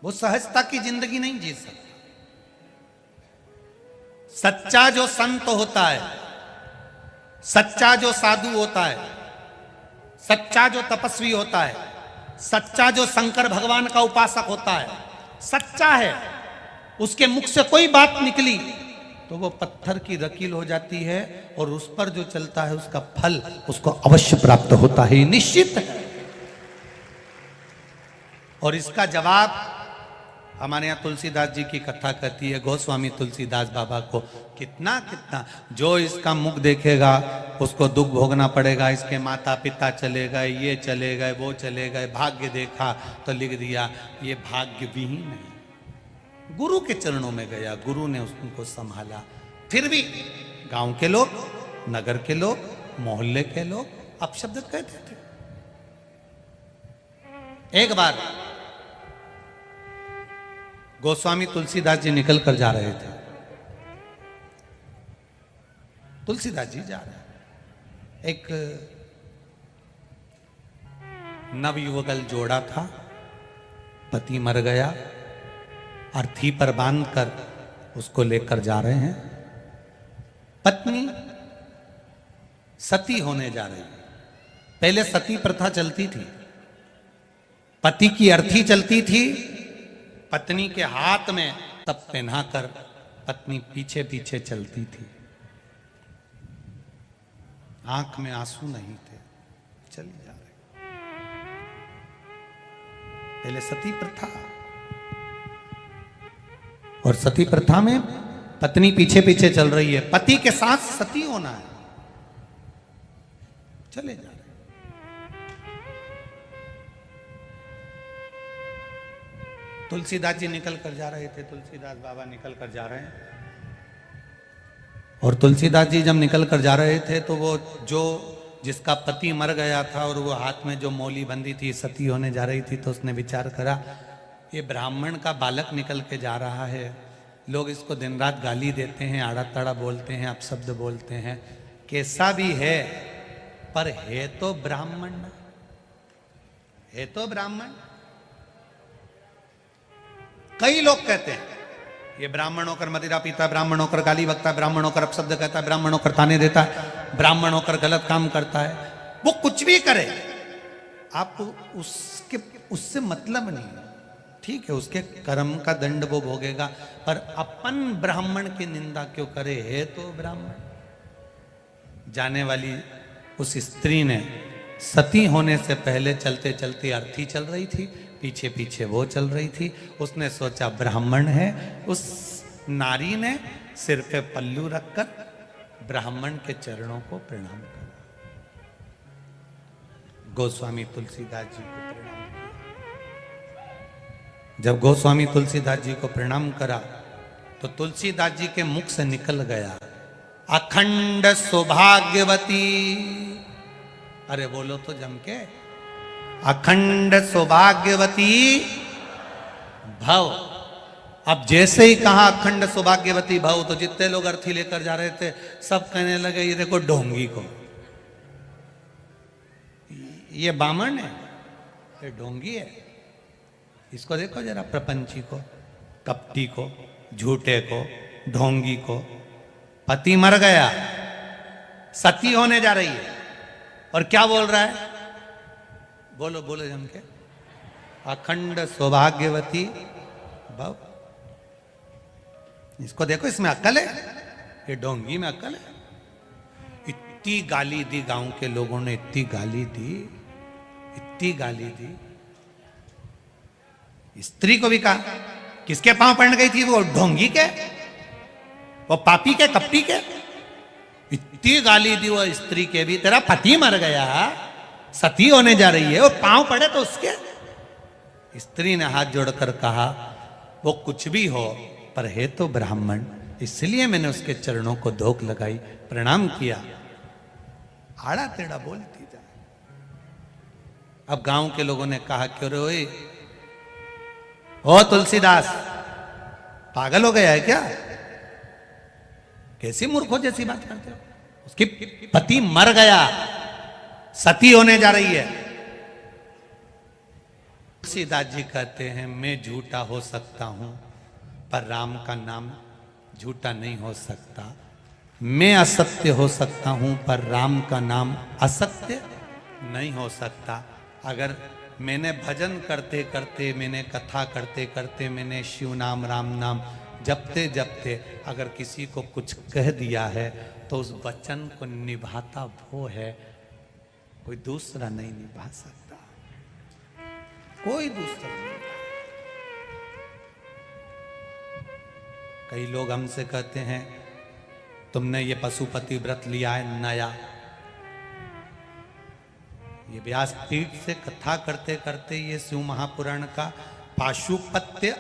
वो सहजता की जिंदगी नहीं जी सकता। सच्चा जो संत होता है, सच्चा जो साधु होता है, सच्चा जो तपस्वी होता है, सच्चा जो शंकर भगवान का उपासक होता है, सच्चा है, उसके मुख से कोई बात निकली तो वो पत्थर की रकील हो जाती है और उस पर जो चलता है उसका फल उसको अवश्य प्राप्त होता है, निश्चित है। और इसका जवाब हमारे यहाँ तुलसीदास जी की कथा कहती है, गोस्वामी तुलसीदास बाबा को कितना कितना जो इसका मुख देखेगा उसको दुख भोगना पड़ेगा, इसके माता पिता चले गए, ये चले गए, वो चले गए, भाग्य देखा तो लिख दिया ये भाग्य विहीन है। गुरु के चरणों में गया, गुरु ने उसको संभाला। फिर भी गांव के लोग, नगर के लोग, मोहल्ले के लोग अपशब्द कहते थे। एक बार गोस्वामी तुलसीदास जी निकल कर जा रहे थे। तुलसीदास जी जा रहे, एक नवयुवकल जोड़ा था, पति मर गया, अर्थी पर बांधकर उसको लेकर जा रहे हैं। पत्नी सती होने जा रही है। पहले सती प्रथा चलती थी, पति की अर्थी चलती थी, पत्नी के हाथ में तब पहनाकर पत्नी पीछे पीछे चलती थी। आंख में आंसू नहीं थे, चली जा रही। पहले सती प्रथा, और सती प्रथा में पत्नी पीछे पीछे चल रही है, पति के साथ सती होना है, चले जा रहे। तुलसीदास जी निकल कर जा रहे थे, तुलसीदास बाबा निकल कर जा रहे हैं। और तुलसीदास जी जब निकल कर जा रहे थे तो वो जो जिसका पति मर गया था और वो हाथ में जो मौली बंधी थी, सती होने जा रही थी, तो उसने विचार करा ये ब्राह्मण का बालक निकल के जा रहा है, लोग इसको दिन रात गाली देते हैं, आड़ा ताड़ा बोलते हैं, अपशब्द बोलते हैं, कैसा भी है पर है तो ब्राह्मण, है तो ब्राह्मण। कई लोग कहते हैं ये ब्राह्मण होकर मदिरा पीता है, ब्राह्मण होकर गाली बकता है, ब्राह्मण होकर अपशब्द कहता है, ब्राह्मण होकर ताने देता है, ब्राह्मण होकर गलत काम करता है। वो कुछ भी करे, आपको उससे मतलब नहीं है, ठीक है, उसके कर्म का दंड वो भोगेगा, पर अपन ब्राह्मण की निंदा क्यों करे, है तो ब्राह्मण। जाने वाली उस स्त्री ने सती होने से पहले चलते चलते अर्थी चल रही थी, पीछे पीछे वो चल रही थी। उसने सोचा ब्राह्मण है, उस नारी ने सिर पे पल्लू रखकर ब्राह्मण के चरणों को प्रणाम करा। गोस्वामी तुलसीदास जी को प्रणाम किया। जब गोस्वामी तुलसीदास जी को प्रणाम करा तो तुलसीदास जी के मुख से निकल गया अखंड सौभाग्यवती। अरे बोलो तो जम के, अखंड सौभाग्यवती भव। अब जैसे ही कहा अखंड सौभाग्यवती भव तो जितने लोग अर्थी लेकर जा रहे थे सब कहने लगे ये देखो ढोंगी को, ये बामन है, ये ढोंगी है, इसको देखो जरा, प्रपंची को, कपटी को, झूठे को, ढोंगी को। पति मर गया, सती होने जा रही है और क्या बोल रहा है, बोलो बोलो जम के, अखंड सौभाग्यवती भव। इसको देखो, इसमें अक्ल है, ये ढोंगी में अक्ल है। इतनी गाली दी गांव के लोगों ने, इतनी गाली दी, इतनी गाली दी। स्त्री को भी कहा, किसके पांव पड़ गई थी वो, ढोंगी के, वो पापी के, कपटी के। इतनी गाली दी वो स्त्री के भी, तेरा पति मर गया, सती होने जा रही है, वो पांव पड़े तो उसके। स्त्री ने हाथ जोड़कर कहा वो कुछ भी हो पर है तो ब्राह्मण, इसलिए मैंने उसके चरणों को धोख लगाई, प्रणाम किया। आड़ा टेढ़ा बोलती जा। अब गांव के लोगों ने कहा क्यों रे ओ तुलसीदास, पागल हो गया है क्या? कैसी मूर्खों जैसी बात करते हो? उसकी पति मर गया, सती होने जा रही है। तुलसीदास जी कहते हैं मैं झूठा हो सकता हूं पर राम का नाम झूठा नहीं हो सकता। मैं असत्य हो सकता हूं पर राम का नाम असत्य नहीं हो सकता। अगर मैंने भजन करते करते, मैंने कथा करते करते, मैंने शिव नाम राम नाम जपते जपते अगर किसी को कुछ कह दिया है तो उस वचन को निभाता वो है, कोई दूसरा नहीं निभा सकता, कोई दूसरा नहीं। कई लोग हमसे कहते हैं तुमने ये पशुपति व्रत लिया है नया। ये व्यासपीठ से कथा करते करते ये शिव महापुराण का पाशुपत्य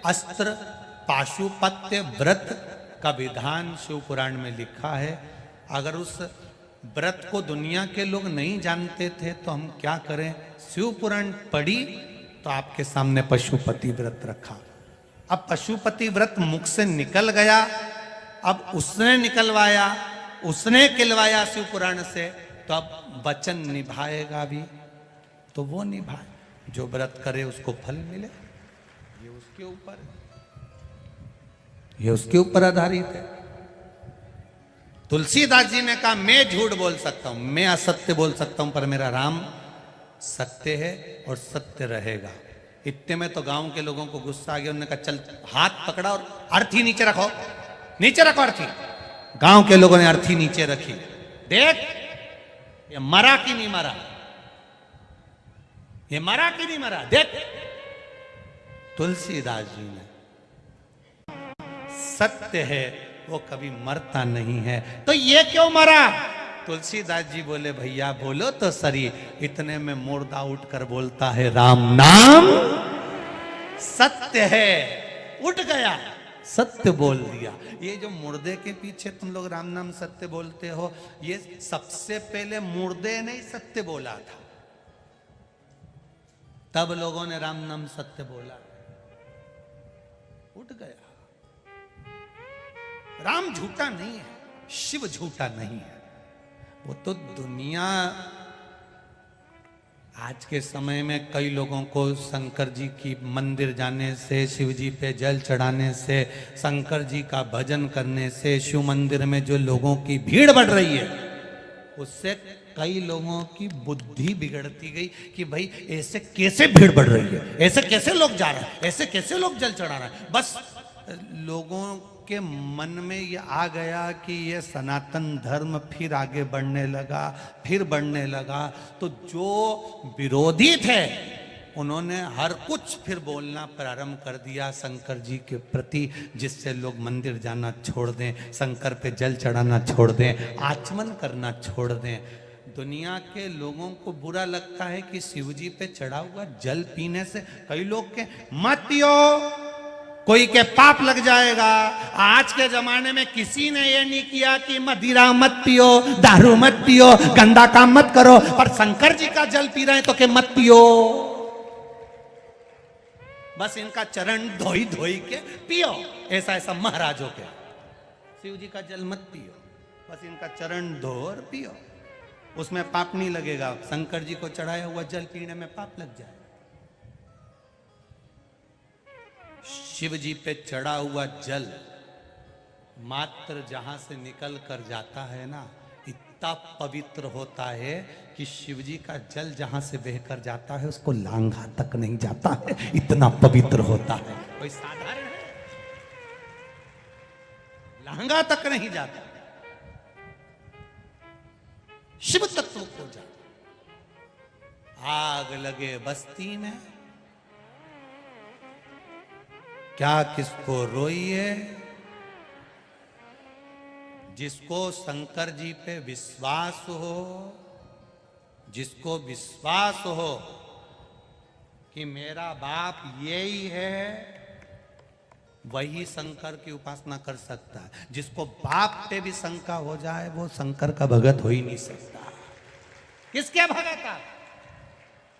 अस्त्र, पाशुपत्य व्रत का विधान शिव पुराण में लिखा है। अगर उस व्रत को दुनिया के लोग नहीं जानते थे तो हम क्या करें? शिव पुराण पढ़ी तो आपके सामने पशुपति व्रत रखा। अब पशुपति व्रत मुख से निकल गया, अब उसने निकलवाया, उसने खिलवाया शिव पुराण से, तो अब वचन निभाएगा भी तो वो निभाए। जो व्रत करे उसको फल मिले, ये उसके ऊपर, ये उसके ऊपर आधारित है। तुलसीदास जी ने कहा मैं झूठ बोल सकता हूं, मैं असत्य बोल सकता हूं, पर मेरा राम सत्य है और सत्य रहेगा। इतने में तो गांव के लोगों को गुस्सा आ गया। उन्होंने कहा चल हाथ पकड़ा और अर्थी नीचे रखो, नीचे रखो अर्थी। गांव के लोगों ने अर्थी नीचे रखी। देख ये मरा कि नहीं मरा, ये मरा कि नहीं मरा, देख। तुलसीदास जी ने, सत्य है वो कभी मरता नहीं है, तो ये क्यों मरा? तुलसीदास जी बोले भैया बोलो तो सरी। इतने में मुर्दा उठकर बोलता है राम नाम सत्य है। उठ गया, सत्य बोल दिया। ये जो मुर्दे के पीछे तुम लोग राम नाम सत्य बोलते हो, ये सबसे पहले मुर्दे ने ही सत्य बोला था, तब लोगों ने राम नाम सत्य बोला। उठ गया। राम झूठा नहीं है, शिव झूठा नहीं है। वो तो दुनिया आज के समय में कई लोगों को शंकर जी की मंदिर जाने से, शिव जी पे जल चढ़ाने से, शंकर जी का भजन करने से, शिव मंदिर में जो लोगों की भीड़ बढ़ रही है उससे कई लोगों की बुद्धि बिगड़ती गई कि भाई ऐसे कैसे भीड़ बढ़ रही है, ऐसे कैसे लोग जा रहे हैं, ऐसे कैसे लोग जल चढ़ा रहे हैं। बस लोगों के मन में ये आ गया कि ये सनातन धर्म फिर आगे बढ़ने लगा, फिर बढ़ने लगा। तो जो विरोधी थे उन्होंने हर कुछ फिर बोलना प्रारंभ कर दिया शंकर जी के प्रति, जिससे लोग मंदिर जाना छोड़ दें, शंकर पे जल चढ़ाना छोड़ दें, आचमन करना छोड़ दें। दुनिया के लोगों को बुरा लगता है कि शिव जी पे चढ़ा हुआ जल पीने से कई लोग के मत पियो, कोई के पाप लग जाएगा। आज के जमाने में किसी ने ये नहीं किया कि मदिरा मत पियो, दारू मत पियो, गंदा काम मत करो, पर शंकर जी का जल पी रहे हैं तो के मत पियो। बस इनका चरण धोई धोई के पियो, ऐसा ऐसा महाराजों के। शिव जी का जल मत पियो, बस इनका चरण धो और पियो, उसमें पाप नहीं लगेगा। शंकर जी को चढ़ाया हुआ जल पीने में पाप लग जाए। शिव जी पे चढ़ा हुआ जल मात्र जहां से निकल कर जाता है ना, इतना पवित्र होता है कि शिव जी का जल जहां से बहकर जाता है उसको लांघा तक नहीं जाता है, इतना पवित्र होता है। कोई साधारण है? लांघा तक नहीं जाता, शिव तत्व को जाता। आग लगे बस्ती में, क्या किसको रोइए? जिसको शंकर जी पे विश्वास हो, जिसको विश्वास हो कि मेरा बाप यही है, वही शंकर की उपासना कर सकता है। जिसको बाप पे भी शंका हो जाए वो शंकर का भगत हो ही नहीं सकता। किसके भगत आप?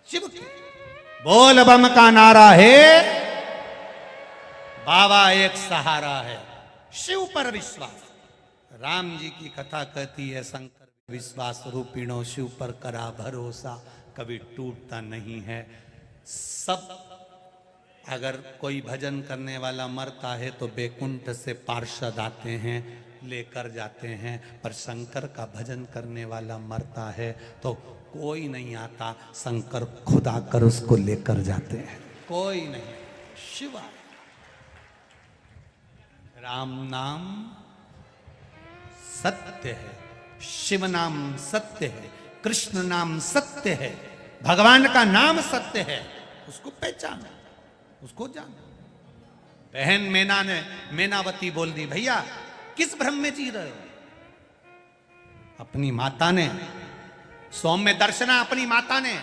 शिव के। बोल बम का नारा है, बाबा एक सहारा है, शिव पर विश्वास। राम जी की कथा कहती है शंकर विश्वास रूपिणो शिव पर करा भरोसा, कभी टूटता नहीं है। सब अगर कोई भजन करने वाला मरता है तो बैकुंठ से पार्षद आते हैं लेकर जाते हैं, पर शंकर का भजन करने वाला मरता है तो कोई नहीं आता, शंकर खुद आकर उसको लेकर जाते हैं। कोई नहीं, शिवा। राम नाम सत्य है, शिव नाम सत्य है, कृष्ण नाम सत्य है, भगवान का नाम सत्य है। उसको पहचानो, उसको जानो। बहन मैनावती बोल दी, भैया किस भ्रम में जी रहे हो? अपनी माता ने, सौम्य दर्शना अपनी माता ने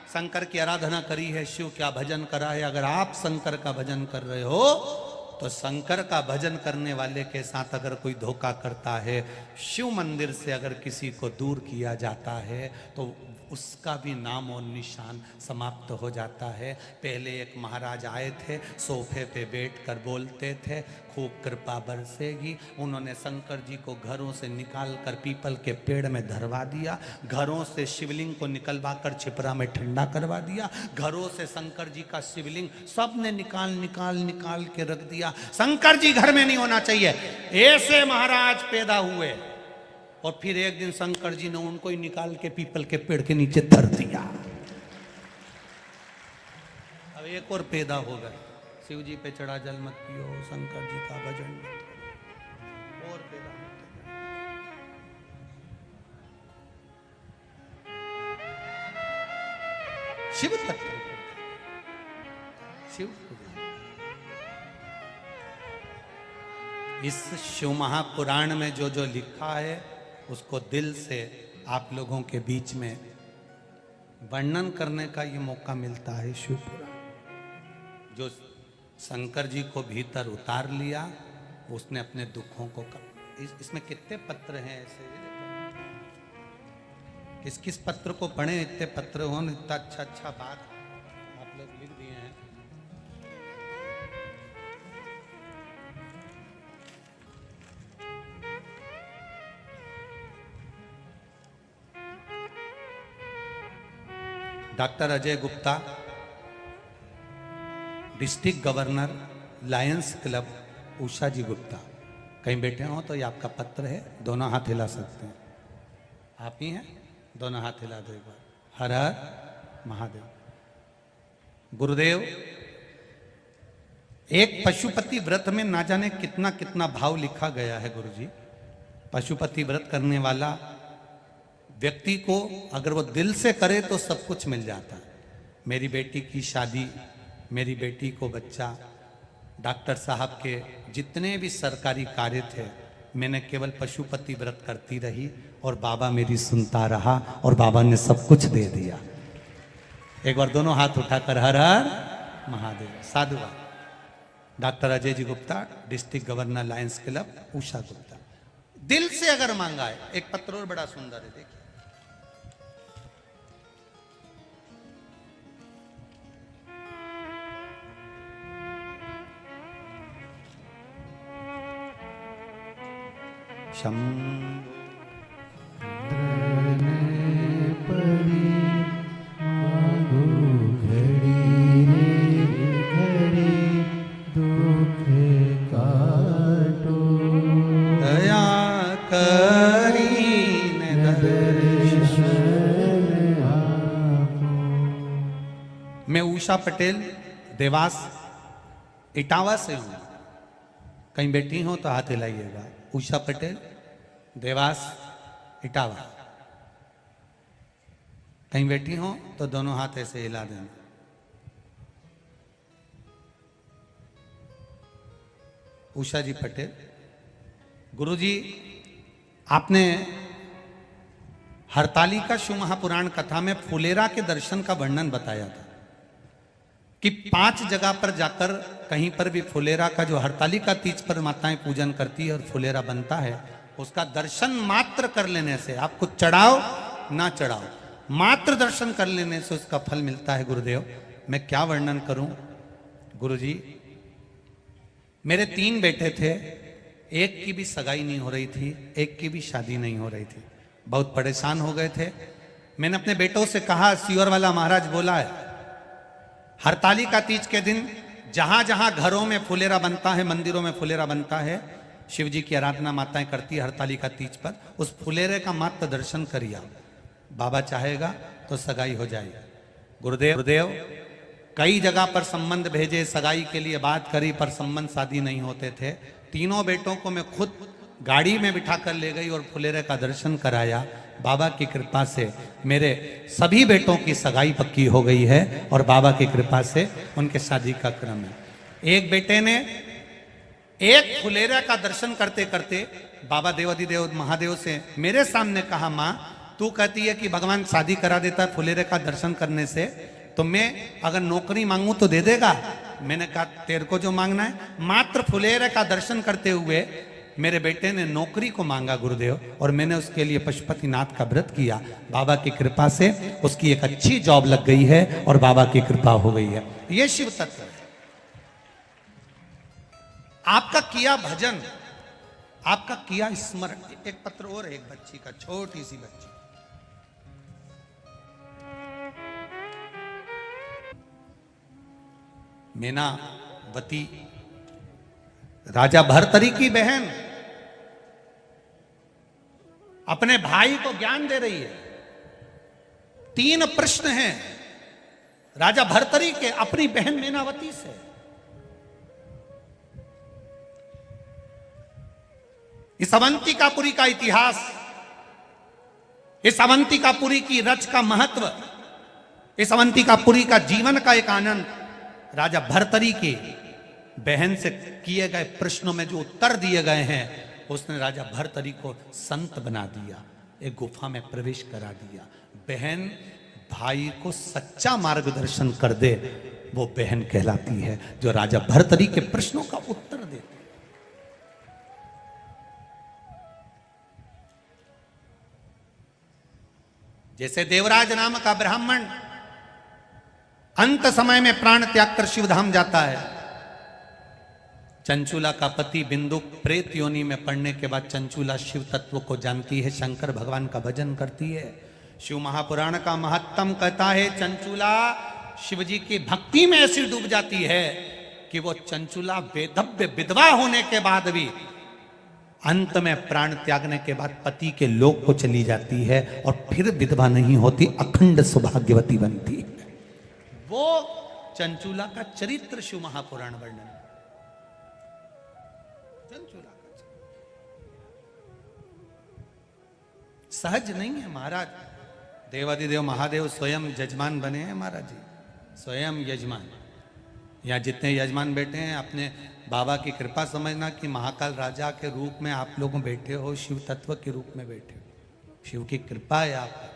शंकर की आराधना करी है, शिव क्या भजन करा है। अगर आप शंकर का भजन कर रहे हो तो शंकर का भजन करने वाले के साथ अगर कोई धोखा करता है, शिव मंदिर से अगर किसी को दूर किया जाता है तो उसका भी नाम और निशान समाप्त हो जाता है। पहले एक महाराज आए थे, सोफे पे बैठकर बोलते थे, खूब कृपा बरसेगी। उन्होंने शंकर जी को घरों से निकाल कर पीपल के पेड़ में धरवा दिया, घरों से शिवलिंग को निकलवा कर छिपरा में ठंडा करवा दिया, घरों से शंकर जी का शिवलिंग सब ने निकाल के रख दिया। शंकर जी घर में नहीं होना चाहिए। ऐसे महाराज पैदा हुए और फिर एक दिन शंकर जी ने उनको ही निकाल के पीपल के पेड़ के नीचे धर दिया। अब एक और पैदा हो गए, शिव जी पे चढ़ा जल मत पियो, शंकर जी का भजन मत करो, और पैदा होते गए। शिव तत्व, शिव इस शिव महापुराण में जो जो लिखा है उसको दिल से आप लोगों के बीच में वर्णन करने का ये मौका मिलता है। शिव पुराण जो शंकर जी को भीतर उतार लिया, उसने अपने दुखों को इसमें कितने पत्र हैं ऐसे, किस किस पत्र को पढ़े, इतने पत्र हो, इतना अच्छा बात आप लोग लिख दिए हैं। Doctor Ajay Gupta, district governor, Lions Club, Usha ji Gupta, कहीं बैठे हो तो ये आपका पत्र है, दोनों हाथ हिला सकते हैं। आप ही हैं, दोनों हाथ हिला दो एक बार। हर हर महादेव। गुरुदेव, एक पशुपति व्रत में ना जाने कितना कितना भाव लिखा गया है गुरुजी। पशुपति व्रत करने वाला व्यक्ति को अगर वो दिल से करे तो सब कुछ मिल जाता है। मेरी बेटी की शादी, मेरी बेटी को बच्चा, डॉक्टर साहब के जितने भी सरकारी कार्य थे, मैंने केवल पशुपति व्रत करती रही और बाबा मेरी सुनता रहा और बाबा ने सब कुछ दे दिया। एक बार दोनों हाथ उठाकर हर हर महादेव। साधुवाद। Doctor Ajay ji Gupta, district governor, Lions Club, Usha Gupta. दिल से अगर मांगा है। एक पत्र और बड़ा सुंदर है, देखिए। मैं उषा पटेल, देवास इटावा से हूं। कहीं बैठी हो तो हाथ हिलाइएगा। उषा पटेल, देवास इटावा। कहीं बैठी हो तो दोनों हाथ ऐसे हिला देना। उषा जी पटेल। गुरुजी, आपने हरतालिका शिव महापुराण कथा में फुलेरा के दर्शन का वर्णन बताया था कि 5 जगह पर जाकर कहीं पर भी फुलेरा का, जो हरतालिका तीज पर माताएं पूजन करती है और फुलेरा बनता है, उसका दर्शन मात्र कर लेने से, आप कुछ चढ़ाओ ना चढ़ाओ, मात्र दर्शन कर लेने से उसका फल मिलता है। गुरुदेव, मैं क्या वर्णन करूं गुरुजी। मेरे 3 बेटे थे, एक की भी सगाई नहीं हो रही थी, एक की भी शादी नहीं हो रही थी। बहुत परेशान हो गए थे। मैंने अपने बेटों से कहा, सियोर वाला महाराज बोला है हरतालिका तीज के दिन जहां जहां घरों में फुलेरा बनता है, मंदिरों में फुलेरा बनता है, शिव जी की आराधना माताएं करती है हरतालिका तीज पर, उस फुलेरे का मात्र दर्शन करिए। बाबा चाहेगा तो सगाई हो जाएगी। गुरुदेव कई जगह पर संबंध भेजे, सगाई के लिए बात करी, पर संबंध शादी नहीं होते थे। तीनों बेटों को मैं खुद गाड़ी में बिठा कर ले गई और फुलेरे का दर्शन कराया। बाबा की कृपा से मेरे सभी बेटों की सगाई पक्की हो गई है और बाबा की कृपा से उनके शादी का क्रम है। एक बेटे ने एक फुलेरा का दर्शन करते करते बाबा देवाधिदेव महादेव से मेरे सामने कहा, माँ तू कहती है कि भगवान शादी करा देता है फुलेरे का दर्शन करने से, तो मैं अगर नौकरी मांगू तो दे देगा? मैंने कहा तेरे को जो मांगना है। मात्र फुलेरे का दर्शन करते हुए मेरे बेटे ने नौकरी को मांगा गुरुदेव, और मैंने उसके लिए पशुपतिनाथ का व्रत किया। बाबा की कृपा से उसकी एक अच्छी जॉब लग गई है और बाबा की कृपा हो गई है। ये शिव तत्व है। आपका किया भजन, आपका किया स्मरण। एक पत्र और है, एक बच्ची का, छोटी सी बच्ची, मीनावती, राजा भर्तरी की बहन, अपने भाई को ज्ञान दे रही है। 3 प्रश्न हैं राजा भर्तरी के अपनी बहन मीनावती से। इस अवंतिकापुरी का इतिहास, इस अवंतिकापुरी की रच का महत्व, इस अवंतिकापुरी का जीवन का एक आनंद राजा भर्तरी की बहन से किए गए प्रश्नों में जो उत्तर दिए गए हैं, उसने राजा भर्तरी को संत बना दिया, एक गुफा में प्रवेश करा दिया। बहन भाई को सच्चा मार्गदर्शन कर दे, वो बहन कहलाती है जो राजा भर्तरी के प्रश्नों का उत्तर दे। जैसे देवराज नाम का ब्राह्मण अंत समय में प्राण त्याग कर शिवधाम जाता है। चंचूला का पति बिंदु प्रेत योनि में पड़ने के बाद चंचूला शिव तत्व को जानती है, शंकर भगवान का भजन करती है। शिव महापुराण का महत्तम कहता है चंचूला शिव जी की भक्ति में ऐसी डूब जाती है कि वो चंचूला वेदव्य विधवा होने के बाद भी अंत में प्राण त्यागने के बाद पति के लोक को चली जाती है और फिर विधवा नहीं होती, अखंड सौभाग्यवती बनती है। वो चंचूला का चरित्र शिव महापुराण वर्णन। चंचूला का सहज नहीं है महाराज। देवाधिदेव महादेव स्वयं यजमान बने हैं महाराज जी, स्वयं यजमान। यहाँ जितने यजमान बैठे हैं अपने बाबा की कृपा समझना कि महाकाल राजा के रूप में आप लोग बैठे हो, शिव तत्व के रूप में बैठे हो। शिव की कृपा है आप।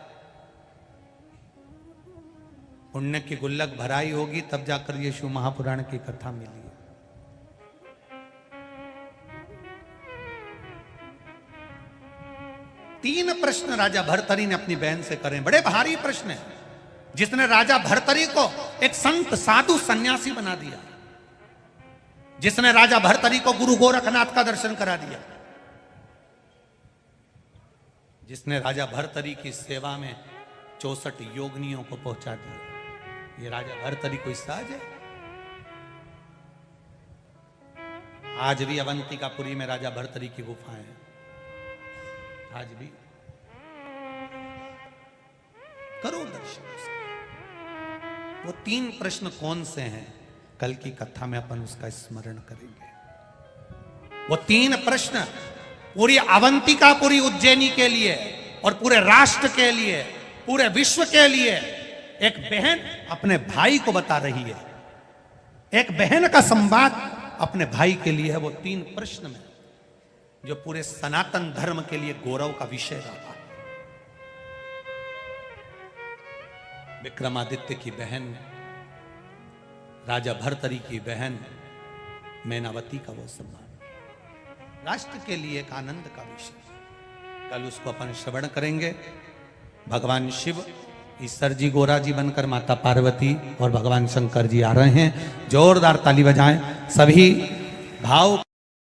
पुण्य की गुल्लक भराई होगी तब जाकर ये शिव महापुराण की कथा मिली। तीन प्रश्न राजा भर्तरी ने अपनी बहन से करे, बड़े भारी प्रश्न है, जिसने राजा भर्तरी को एक संत साधु सन्यासी बना दिया, जिसने राजा भर्तरी को गुरु गोरखनाथ का दर्शन करा दिया, जिसने राजा भर्तरी की सेवा में 64 योगिनियों को पहुंचा दिया। ये राजा भर्तरी कोई सहज है? आज भी अवंतिकापुरी में राजा भर्तरी की गुफाएं हैं, आज भी करो दर्शन। वो 3 प्रश्न कौन से हैं, कल की कथा में अपन उसका स्मरण करेंगे। वो 3 प्रश्न पूरी अवंतिकापुरी उज्जैनी के लिए और पूरे राष्ट्र के लिए, पूरे विश्व के लिए एक बहन अपने भाई को बता रही है। एक बहन का संवाद अपने भाई के लिए है। वो 3 प्रश्न में जो पूरे सनातन धर्म के लिए गौरव का विषय रहा। विक्रमादित्य की बहन, राजा भर्तरी की बहन मैनावती का वो सम्मान राष्ट्र के लिए एक आनंद का विषय। कल उसको अपन श्रवण करेंगे। भगवान शिव ईश्वर जी गोरा जी बनकर माता पार्वती और भगवान शंकर जी आ रहे हैं। जोरदार ताली बजाएं सभी भाव